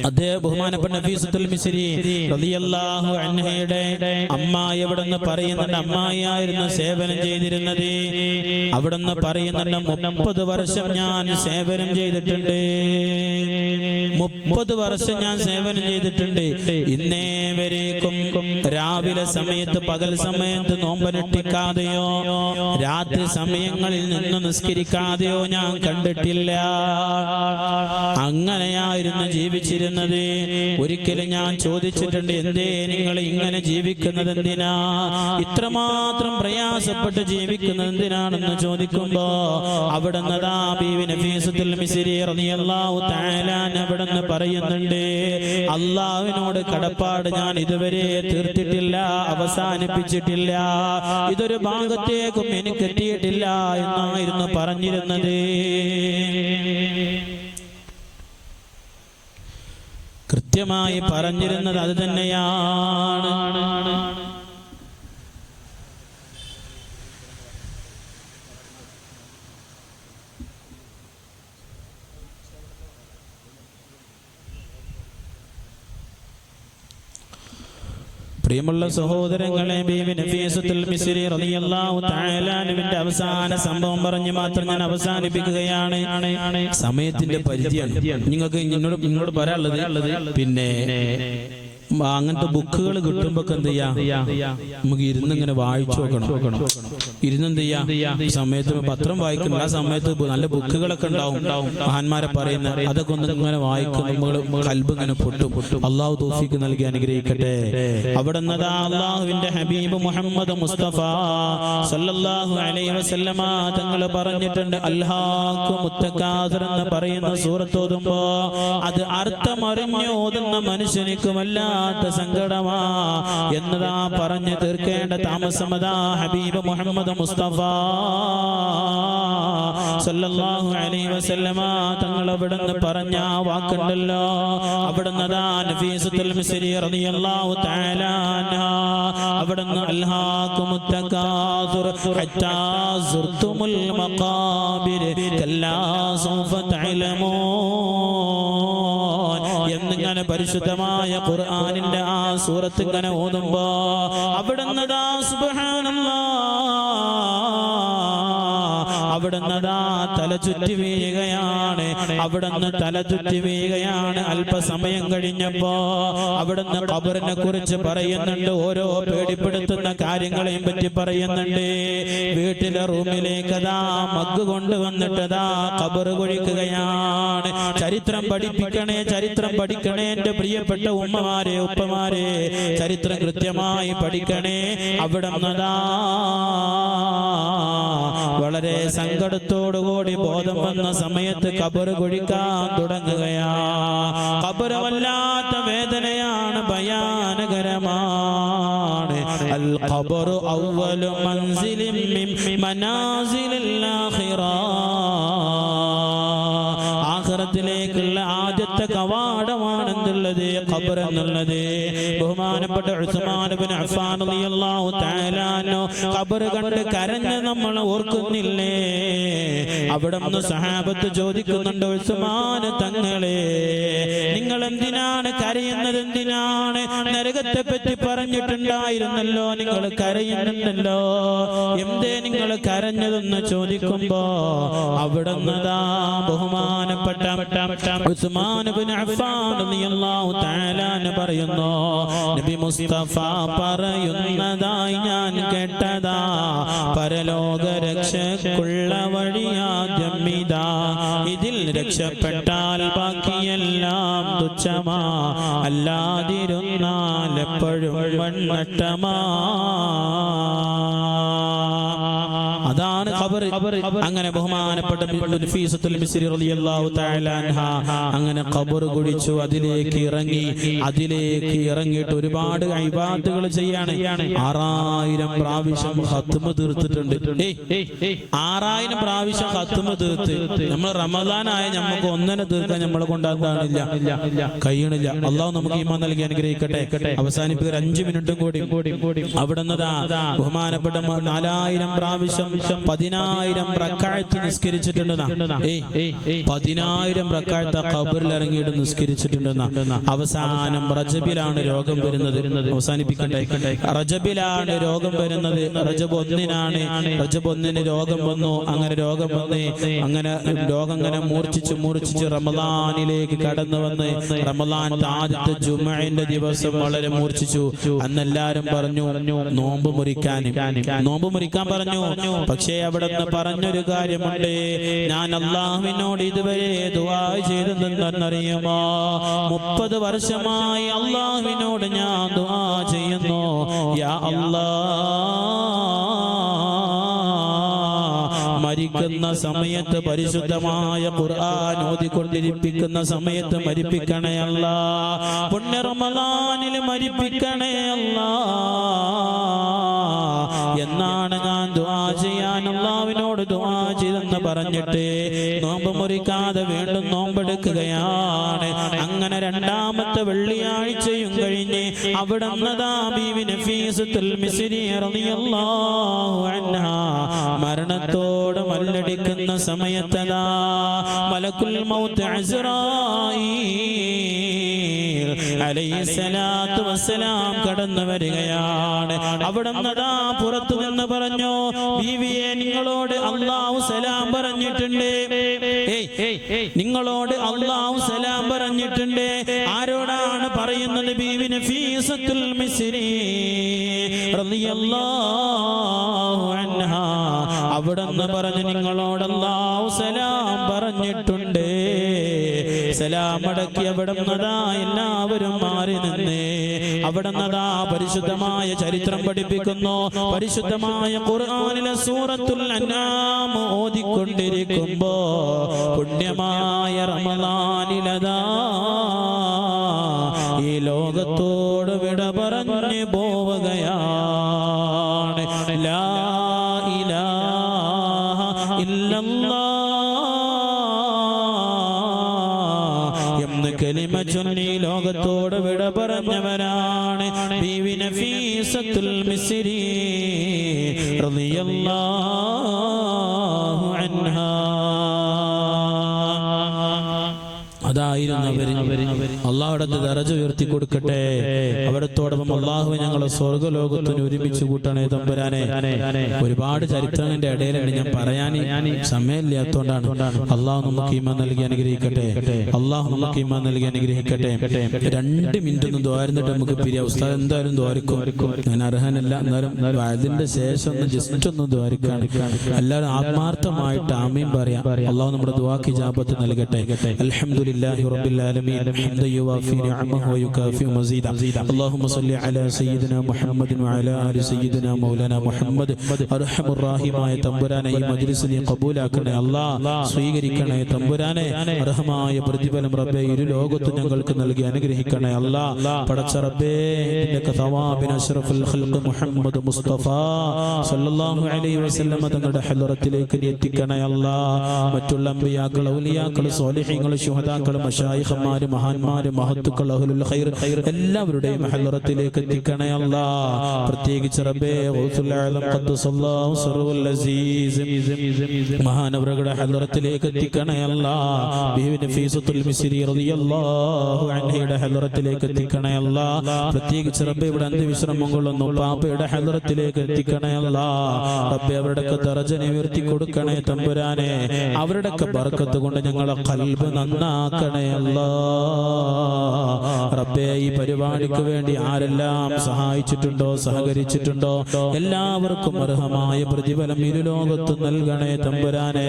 അദ്ദേഹം ബഹുമാനപ്പെട്ട നഫീസത്തുൽ മിസ്രി റളിയല്ലാഹു അൻഹയുടെ അമ്മായി അവിടുന്ന് പറയുന്നുണ്ട്, അമ്മായിയായിരുന്നു സേവനം ചെയ്തിരുന്നത്. അവിടുന്ന് പറയുന്നുണ്ട്, 30 വർഷം ഞാൻ സേവനം ചെയ്തിട്ടുണ്ട്. 30 വർഷം ഞാൻ സേവനം ചെയ്തിട്ടുണ്ട്. ഇന്നേ വരേക്കും രാവിലെ സമയത്ത് പകൽ സമയത്ത് നോമ്പനുഷ്ഠിക്കാതെയോ രാത്രി സമയങ്ങളിൽ നിന്ന് നിസ്കരിക്കാതെയോ ഞാൻ കണ്ടിട്ടില്ല. അങ്ങനെയായിരുന്നു ജീവിച്ചിരുന്നത്. ഒരിക്കലും ഞാൻ ചോദിച്ചിട്ടുണ്ട്, എന്തേ നിങ്ങൾ ഇങ്ങനെ ജീവിക്കുന്നത് എന്തിനാ, ഇത്രമാത്രം പ്രയാസപ്പെട്ട് ജീവിക്കുന്നത് എന്തിനാണെന്ന് ചോദിക്കുമ്പോ അവിടുന്ന് ബീവി നഫീസത്തുൽ മിസ്രി റളിയല്ലാഹു തആല അവിടുന്ന് പറയുന്നുണ്ട്, അള്ളാഹുവിനോട് കടപ്പാട് ഞാൻ ഇതുവരെ തീർത്തിട്ടില്ല, അവസാനിപ്പിച്ചിട്ടില്ല. ഇതൊരു ഭാഗത്തേക്കും എനിക്ക് എത്തിയിട്ടില്ല എന്നായിരുന്നു പറഞ്ഞിരുന്നത്. കൃത്യമായി പറഞ്ഞിരുന്നത് അത് തന്നെയാണ്. പ്രിയമുള്ള സഹോദരങ്ങളെ, ബീവി നഫീസത്തുൽ മിസ്രി റളിയല്ലാഹു തആല അൻഹയുടെ അവസാന സംഭവം പറഞ്ഞ് മാത്രം ഞാൻ അവസാനിപ്പിക്കുകയാണ്. സമയത്തിന്റെ പരിധിയാണ്. നിങ്ങൾക്ക് നിങ്ങളോട് പറയാനുള്ളത്, പിന്നെ അങ്ങനത്തെ ബുക്കുകൾ കിട്ടുമ്പോ എന്ത് ചെയ്യാം, നമുക്ക് ഇരുന്നിങ്ങനെ വായിച്ചു നോക്കണം. ഇരുന്നെന്ത് ചെയ്യാം, സമയത്ത് പത്രം വായിക്കണം. ആ സമയത്ത് നല്ല ബുക്കുകളൊക്കെ ഉണ്ടാവും, മഹാന്മാരെ പറയുന്ന, അതൊക്കെ ഒന്ന് ഇങ്ങനെ വായിക്കുമ്പോൾ ഖൽബ് ഇങ്ങനെ പൊട്ടും. അള്ളാഹു തൗഫീഖ് നൽകി അനുഗ്രഹിക്കട്ടെ. അവിടെ അള്ളാഹുവിന്റെ ഹബീബ് മുഹമ്മദ് മുസ്തഫ സല്ലല്ലാഹു അലൈഹി വസല്ലമ തങ്ങൾ പറഞ്ഞിട്ടുണ്ട്, അൽഹാഖു മുത്തകാസിർ എന്ന് പറയുന്ന സൂറത്ത് ഓതുമ്പോ അത് അർത്ഥമറിഞ്ഞ് ഓതുന്ന മനുഷ്യനിക്കുമല്ല സങ്കടമാ എന്നതാ പറഞ്ഞു തീർക്കേണ്ട താമസമതാ ഹബീബ് മുഹമ്മദ് മുസ്തഫ സല്ലല്ലാഹു അലൈഹി വസല്ലമ തങ്ങൾ അവിടുന്ന് പറഞ്ഞ വാക്കുണ്ടല്ലോ, അവിടുന്ന് നഫീസത്തുൽ മിസ്രി റളിയല്ലാഹു തആല അൻഹാ അവിടുന്ന് അൽഹാകുമുത് തകാസുർ ഹത്താ സുർതുമുൽ മഖാബിർ കല്ലാ സൗഫ തഅലമൂൻ എന്നിങ്ങനെ പരിശുദ്ധമായ ഖുർആനിന്റെ ആ സൂറത്ത് ഇങ്ങനെ ഓതുമ്പോ അവിടുന്ന് അവിടുന്ന് തല ചുറ്റി വീഴുകയാണ്. അവിടുന്ന് തല ചുറ്റി വീഴുകയാണ്. അല്പസമയം കഴിഞ്ഞപ്പോ അവിടുന്ന് ഖബറിനെ കുറിച്ച് പറയുന്നുണ്ട്, ഓരോ പേടിപ്പെടുത്തുന്ന കാര്യങ്ങളെയും പറ്റി പറയുന്നുണ്ട്. വീട്ടിലെ റൂമിലേക്ക് മഗ് കൊണ്ടുവന്നിട്ട് ഖബർ കുഴിക്കുകയാണ്. ചരിത്രം പഠിപ്പിക്കണേ, ചരിത്രം പഠിക്കണേ എന്റെ പ്രിയപ്പെട്ട ഉമ്മമാരെ ഉപ്പമാരെ, ചരിത്രം കൃത്യമായി പഠിക്കണേ. അവിടുന്ന് വളരെ സങ്കടത്തോടുകൂടി ബോധം വന്ന സമയത്ത് ഖബർ കുഴിക്കാൻ തുടങ്ങുകയാ. ഖബർ വല്ലാത്ത വേദനയാണ്, ഭയാനകരമാണ്. അൽ ഖബറു അവ്വലു മൻസിലിൻ മിൻ മനാസിലിൽ ആഖിറ, ആഖിറത്തിലേക്കുള്ള ആദ്യത്തെ കവാടമാണെന്നുള്ളത് ഖബർ എന്നുള്ളത്. ബഹുമാനപ്പെട്ട ഉസ്മാൻ ഇബ്നു അഫ്ഫാൻ റളിയല്ലാഹു തആല അൻഹു ഖബർ കണ്ട് കരഞ്ഞ് നമ്മൾ ഓർക്കുന്നില്ലേ? അവിടുന്ന് സഹാബത്ത് ചോദിക്കുന്നുണ്ട്, ഉസ്മാൻ തങ്ങളെ നിങ്ങൾ എന്തിനാണ് കരയുന്നത്? എന്തിനാണ്? നരകത്തെ പറ്റി പറഞ്ഞിട്ടുണ്ടായിരുന്നല്ലോ, നിങ്ങൾ കരയുന്നുണ്ടല്ലോ, എന്തേ നിങ്ങൾ കരഞ്ഞതെന്ന് ചോദിക്കുമ്പോ അവിടുന്ന് ബഹുമാനപ്പെട്ട ഉസ്മാൻ ഇബ്നു അഫ്ഫാൻ റളിയല്ലാഹു തആല പറയുന്നു, നബി മുസ്തഫ പറയുന്നതായി ഞാൻ കേട്ടതാ, പരലോക രക്ഷയ്ക്കുള്ള വഴിയാദ്യം ഇതാ, ഇതിൽ രക്ഷപ്പെട്ടാൽ ബാക്കിയെല്ലാം തുച്ഛമാ, അല്ലാതിരുന്നാൽ എപ്പോഴും വണ്ണട്ടമാ. അതാണ് ഖബർ. അങ്ങനെ ബഹുമാനപ്പെട്ട നഫീസത്തുൽ മിസ്രി റളിയല്ലാഹു തആല അൻഹാ അങ്ങനെ ഖബർ കുഴിച്ചു. അതിലേക്ക് ഇറങ്ങിയിട്ട് ഒരുപാട് ഇബാദത്തുകൾ ചെയ്യാണ്. 6000 പ്രാവശ്യം ഖത്മ തീർത്തിട്ടുണ്ട്. 6000 പ്രാവശ്യം ഖത്മ തീർത്ത് നമ്മൾ റമദാനായ നമുക്ക് ഒന്നിനെ തീർക്കാൻ നമ്മളെ കൊണ്ടാകാനില്ല, കഴിയണില്ല. അള്ളാഹു നമുക്ക് ഈമാൻ നൽകി അനുഗ്രഹിക്കട്ടെ. അവസാനിപ്പിക്കുക 5 മിനിറ്റും കൂടി. അവിടുന്ന് ബഹുമാനപ്പെട്ട 4000 പ്രാവശ്യം 10000 റക്അത്ത് നിസ്കരിച്ചിട്ടുണ്ട്. 10000 റക്അത്ത് ഖബറിൽ ഇറങ്ങിയിട്ട് നിസ്കരിച്ചിട്ടുണ്ട്. അവസാനം റജബിലാണ് രോഗം വരുന്നത്. അവസാനിപ്പിക്കട്ടെ. റജബിലാണ് രോഗം വരുന്നത്. റജബ് 1 രോഗം വന്നു. അങ്ങനെ രോഗം വന്ന് അങ്ങനെ രോഗം ഇങ്ങനെ മൂർച്ഛിച്ച് റമദാനിലേക്ക് കടന്നു വന്ന് റമദാന്റെ ആദ്യത്തെ ജുമുഅന്റെ ദിവസം വളരെ മൂർച്ഛിച്ചു. അന്ന് എല്ലാരും പറഞ്ഞു നോമ്പ് മുറിക്കാൻ പറഞ്ഞു. പക്ഷേ അവിടെ നിന്ന് പറഞ്ഞൊരു കാര്യമുണ്ട്, ഞാൻ അല്ലാഹുവിനോട് ഇതുവരെ ദുആ ചെയ്തതെന്നറിയുമോ? 30 വർഷമായി അല്ലാഹുവിനോട് ഞാൻ ദുആ ചെയ്യുന്നു, യാ മരിക്കുന്ന സമയത്ത് പരിശുദ്ധമായ ഖുർആൻ ഓതിക്കൊണ്ടിരിപ്പിക്കുന്ന സമയത്ത് മരിപ്പിക്കണേ അല്ലാഹ്, പുണ്യ റമളാനിൽ മരിപ്പിക്കണേ അല്ലാഹ് എന്നാണ് ഞാൻ ദുആ ചെയ്യാൻ അല്ലാഹുവിനോട് ദുആ ചെയ്തെന്ന് പറഞ്ഞിട്ട് നോമ്പ് മുറിക്കാതെ വീണ്ടും നോമ്പെടുക്കുകയാണ്. അങ്ങനെ രണ്ടാമത്തെ വെള്ളിയാഴ്ചയും കഴിഞ്ഞ് അവിടുന്ന് ബീവി നഫീസത്തുൽ മിസ്രി റളിയല്ലാഹു അൻഹാ മരണത്തോട് മല്ലടിക്കുന്ന സമയത്തതാ മലക്കുൽ മൗത്ത് അസ്റായീൽ അലൈഹിസ്സലാത്തു വസ്സലാം കടന്നു വരികയാണ്. അവിടുന്ന് പുറത്തു നിന്ന് പറഞ്ഞു, ബീവിയെ നിങ്ങളോട് അല്ലാഹു സലാം പറഞ്ഞിട്ടുണ്ട്. നിങ്ങളോട് അല്ലാഹു സലാം പറഞ്ഞിട്ടുണ്ട്. ആരോടാണ് പറയുന്നത്? ബീവി നഫീസത്തുൽ മിസ്രി റളിയല്ലാഹു അൻഹാ അവിടുന്ന് പറഞ്ഞു, നിങ്ങളോട് അല്ലാഹു സലാം പറഞ്ഞിട്ടുണ്ട്. സലാം അടക്കി അവിടുന്ന് എല്ലാവരും മാറി നിന്ന് അവിടുന്ന് പരിശുദ്ധമായ ചരിത്രം പഠിപ്പിക്കുന്നു. പരിശുദ്ധമായ ഖുർആനിലെ സൂറത്തുൽ അൻആം ഓതിക്കൊണ്ടിരിക്കുമ്പോ പുണ്യമായ റമളാനിലതാ ഈ ലോകത്തോട് വിട പറഞ്ഞു പോവുകയാണ്. ലാ ഇലാഹ ഇല്ലല്ലാഹ് കലിമ ചൊല്ലി ലോകത്തോട് വിട പറഞ്ഞവരാണ് ബീവി നഫീസത്തുൽ മിസ്രി റളിയല്ലാഹു അൻഹാ. അതായിരുന്നവര്. അള്ളാഹുവിന്റെ ദറജ ഉയർത്തി കൊടുക്കട്ടെ. അവിടത്തോടൊപ്പം അള്ളാഹുവെ ഞങ്ങളെ സ്വർഗ്ഗലോകത്തിന് ഒരുമിച്ച് കൂട്ടണേ തമ്പുരാനെ. ഒരുപാട് ചരിത്രങ്ങളുടെ ഇടയിലാണ് ഞാൻ പറയാൻ സമയമില്ലാത്തോണ്ടാണ്. അള്ളാഹു നമുക്ക് ഈമാൻ നൽകി അനുഗ്രഹിക്കട്ടെ. അള്ളാഹു നമുക്ക് ഈമാൻ നൽകി അനുഗ്രഹിക്കട്ടെ. 2 മിനിറ്റ് ഒന്ന് ദ്വാരുന്നിട്ട് നമുക്ക് പിരിയാം. ഉസ്താദ് എന്തായാലും ദ്വാരിക്കും, ഞാൻ അർഹനല്ല, എന്നാലും അതിന്റെ ശേഷം ഒന്ന് ജസ്റ്റ് ഒന്ന് ദ്വാരിക്കാണ്. എല്ലാവരും ആത്മാർത്ഥമായിട്ട് ആമീൻ പറയാം. അള്ളാഹു നമ്മുടെ ദുആക്ക് ഇജാബത്ത് നൽകട്ടെ. അൽഹംദുലില്ലാഹി റബ്ബിൽ ആലമീൻ ഹംദൻ യുവാഫി നിഅമഹു വയുകാഫി മസീദ. അല്ലാഹുമ്മ സ്വല്ലി അലാ സയ്യിദിനാ മുഹമ്മദിൻ വഅലാ ആലി സയ്യിദിനാ മൗലാനാ മുഹമ്മദ്. അർഹമുർ റഹീമായ തമ്പുരാനെ ഈ മജ്ലിസിനെ ഖബൂലാക്കണേ അല്ലാഹ്, സ്വീകരിക്കണേ തമ്പുരാനെ. അർഹമായ പ്രതിഫലം റബ്ബേ ഇരു ലോകത്ത് ഞങ്ങൾക്ക് നൽകി അനുഗ്രഹിക്കണേ അല്ലാഹ്. പടച്ച റബ്ബേ നിന്റെ തവാബിൻ അഷ്റഫുൽ ഖൽഖ് മുഹമ്മദ് മുസ്തഫ സല്ലല്ലാഹു അലൈഹി വസല്ലം തങ്ങളുടെ ഹളറത്തിലേക്ക് എത്തിക്കണേ അല്ലാഹ്. മറ്റുള്ള അമ്പിയാക്കൾ, ഔലിയാക്കൾ, സ്വാലിഹീങ്ങൾ, ശുഹദാക്കൾ, മശായിഖന്മാർ, മഹാന്മാർ, മഹത്തുക്കൾ, അഹ്ലുൽ ഖൈർ എല്ലാവരുടെയും ഹളറത്തിലേക്ക് എത്തിക്കണേ അല്ലാഹ്. പ്രത്യേകിച്ച് റബ്ബേ ഗൗസുൽ ആലം ഖദ്ദസല്ലാഹു സിർറുൽ അസീസ് മഹാനവറുകളുടെ ഹളറത്തിലേക്ക് എത്തിക്കണേ അല്ലാഹ്. ബീവി നഫീസത്തുൽ മിസ്രി റളിയല്ലാഹു അൻഹയുടെ ഹളറത്തിലേക്ക് എത്തിക്കണേ അല്ലാഹ്. പ്രത്യേകിച്ച് റബ്ബേ ഇവിടെ അന്ത്യവിശ്രമം കൊള്ളുന്നു പാപ്പയുടെ ഹളറത്തിലേക്ക് എത്തിക്കണേ അല്ലാഹ്. റബ്ബേ അവരുടെയൊക്കെ ദറജനെ ഉയർത്തി കൊടുക്കണേ തമ്പുരാനെ. അവരുടെയൊക്കെ ബർക്കത്ത് കൊണ്ട് ഞങ്ങളെ ഖൽബ് നന്നാക്കണേ അല്ലാഹ്. റബ്ബേ ഈ പരിപാടിക്ക് വേണ്ടി ആരെല്ലാം സഹായിച്ചിട്ടുണ്ടോ, സഹകരിച്ചിട്ടുണ്ടോ എല്ലാവർക്കും അർഹമായ പ്രതിഫലം ഇരുലോകത്ത് നൽകണേ തമ്പുരാനെ.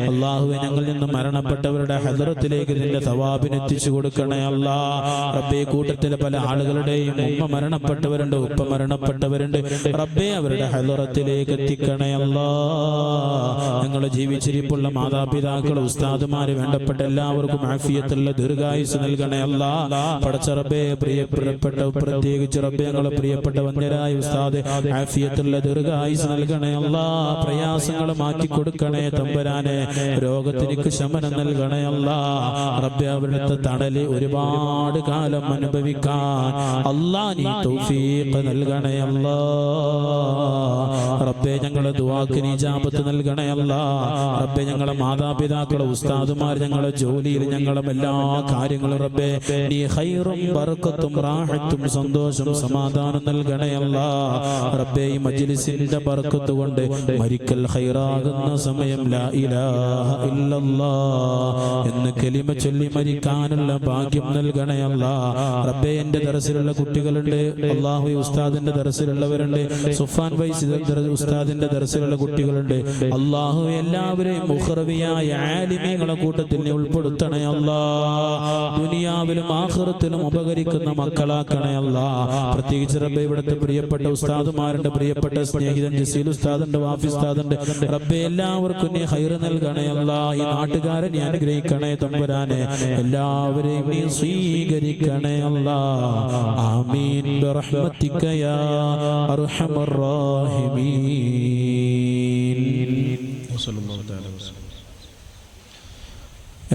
അല്ലാഹുവേ ഞങ്ങളിൽ നിന്ന് മരണപ്പെട്ടവരുടെ ഹദ്റത്തിലേക്ക് നിന്റെ തവാബിന് എത്തിച്ചു കൊടുക്കണേ അല്ലാഹ്. റബ്ബേ കൂട്ടത്തിലെ പല ആളുകളുടെയും ഉമ്മ മരണപ്പെട്ടവരുണ്ട്, ഉപ്പ മരണപ്പെട്ടവരുണ്ട്. റബ്ബേ അവരുടെ ഹദ്റത്തിലേക്ക് എത്തിക്കണേ അല്ലാഹ്. ഞങ്ങൾ ജീവിച്ചിരിപ്പുള്ള മാതാപിതാക്കൾ, ഉസ്താദുമാര്, വേണ്ടപ്പെട്ട എല്ലാവർക്കും ആഫിയത്തുള്ള ദീർഘായുസ് നൽകണേ അല്ലാഹ്. പടച്ച റബ്ബേ പ്രിയപ്പെട്ട പ്രത്യേകിച്ച് റബ്ബേ ഞങ്ങളെ പ്രിയപ്പെട്ട വന്യരായ ഉസ്താദ് ആഫിയത്തുള്ള ദീർഘായുസ് നൽകണേ അല്ലാഹ്. പ്രയാസങ്ങൾ മാറ്റി കൊടുക്കണേ തമ്പുരാനെ. രോഗത്തിനു ശമനം നൽകണേ അല്ലാഹ്. റബ്ബേ അവിടുത്തെ തണല് ഒരുപാട് കാലം അനുഭവിക്കാൻ അല്ലാഹ് നീ തൗഫീഖ് നൽകണേ അല്ലാഹ്. റബ്ബേ ഞങ്ങളെ ദുആക്ക് നീ ഇജാബത്ത് നൽകണേ അല്ലാഹ്. റബ്ബേ ഞങ്ങളെ മാതാപിതാക്കളെ, ഉസ്താദുമാർ, ഞങ്ങളെ ജോലിയിൽ, ഞങ്ങളെ എല്ലാ കാര്യങ്ങളും റബ്ബേ നീ ഖൈറും ബർക്കത്തും റാഹത്തും സന്തോഷം സമാധാനം നൽകണേ അല്ലാഹ്. റബ്ബേ ഈ മജ്ലിസിന്റെ ബർക്കത്ത് കൊണ്ട് മരിക്കൽ ഖൈറാകുന്ന സമയം ലാ ഇലാഹ ഇല്ലല്ലാഹ് എന്ന് കലിമ ചൊല്ലി മരിക്കാനുള്ള ഭാഗ്യം നൽകണേ അല്ലാഹ്. റബ്ബേ എന്റെ ദർസിലുള്ള കുട്ടികളുണ്ട്, അല്ലാഹു ഉസ്താദിന്റെ ദർസിലുള്ളവരുണ്ട്, സുഫാൻ വൈസ് ഉസ്താദിന്റെ ദർസിലുള്ള കുട്ടികളുണ്ട്. അല്ലാഹു എല്ലാവരെയും മുഖറവിയായ ആലിമീങ്ങളെ കൂട്ടത്തിൽ നീ ഉൾപ്പെടുത്തണേ അല്ലാഹ്. ദുനിയാവിലും ആഖിറത്തിലും ഉപകരിക്കുന്ന മക്കളാക്കണേ അല്ലാഹ്. പ്രത്യേകിച്ച് റബ്ബേ ഇവിടുത്തെ പ്രിയപ്പെട്ട ഉസ്താദുമാരുടെ പ്രിയപ്പെട്ട സ്നേഹിതൻ ജസീൽ ഉസ്താദുണ്ട്, വാഫി ഉസ്താദുണ്ട്. റബ്ബേ എല്ലാവർക്കും നീ ഖൈർ നൽകണേ അല്ലാഹ്. ഈ നാട്ടുകാരെ നീ അനുഗ്രഹിക്കണേ തമ്പുരാനെ. എല്ലാവരെയും നീ സ്വീകരിക്കണേ അല്ലാഹ്. ആമീൻ ബിറഹ്മതിക യാ അർഹമർ റഹീമീൻ. വസല്ലല്ലാഹു തആല വസല്ലം.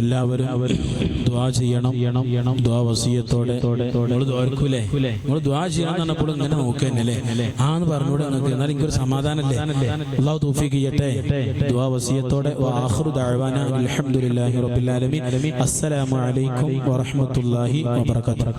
എല്ലാവരും ദുആ ചെയ്യണം. ദുആ വസിയത്തോടെ നമ്മൾ ദുആർക്കൂലേ, നമ്മൾ ദുആ ചെയ്യണം എന്ന് പറഞ്ഞപ്പോൾ ഇങ്ങനെ നോക്കന്നല്ലേ ആന്ന് പറഞ്ഞൂടെ നിങ്ങൾക്ക്, എന്നാൽ എനിക്കൊരു സമാധാനല്ലേ. അല്ലാഹു തൗഫീഖ് ചെയ്യട്ടെ. ദുആ വസിയത്തോടെ വആഖിറു ദഅവാന അൽഹംദുലില്ലാഹി റബ്ബിൽ ആലമീൻ. അസ്സലാമു അലൈക്കും വറഹ്മത്തുള്ളാഹി വബറകാതുഹു.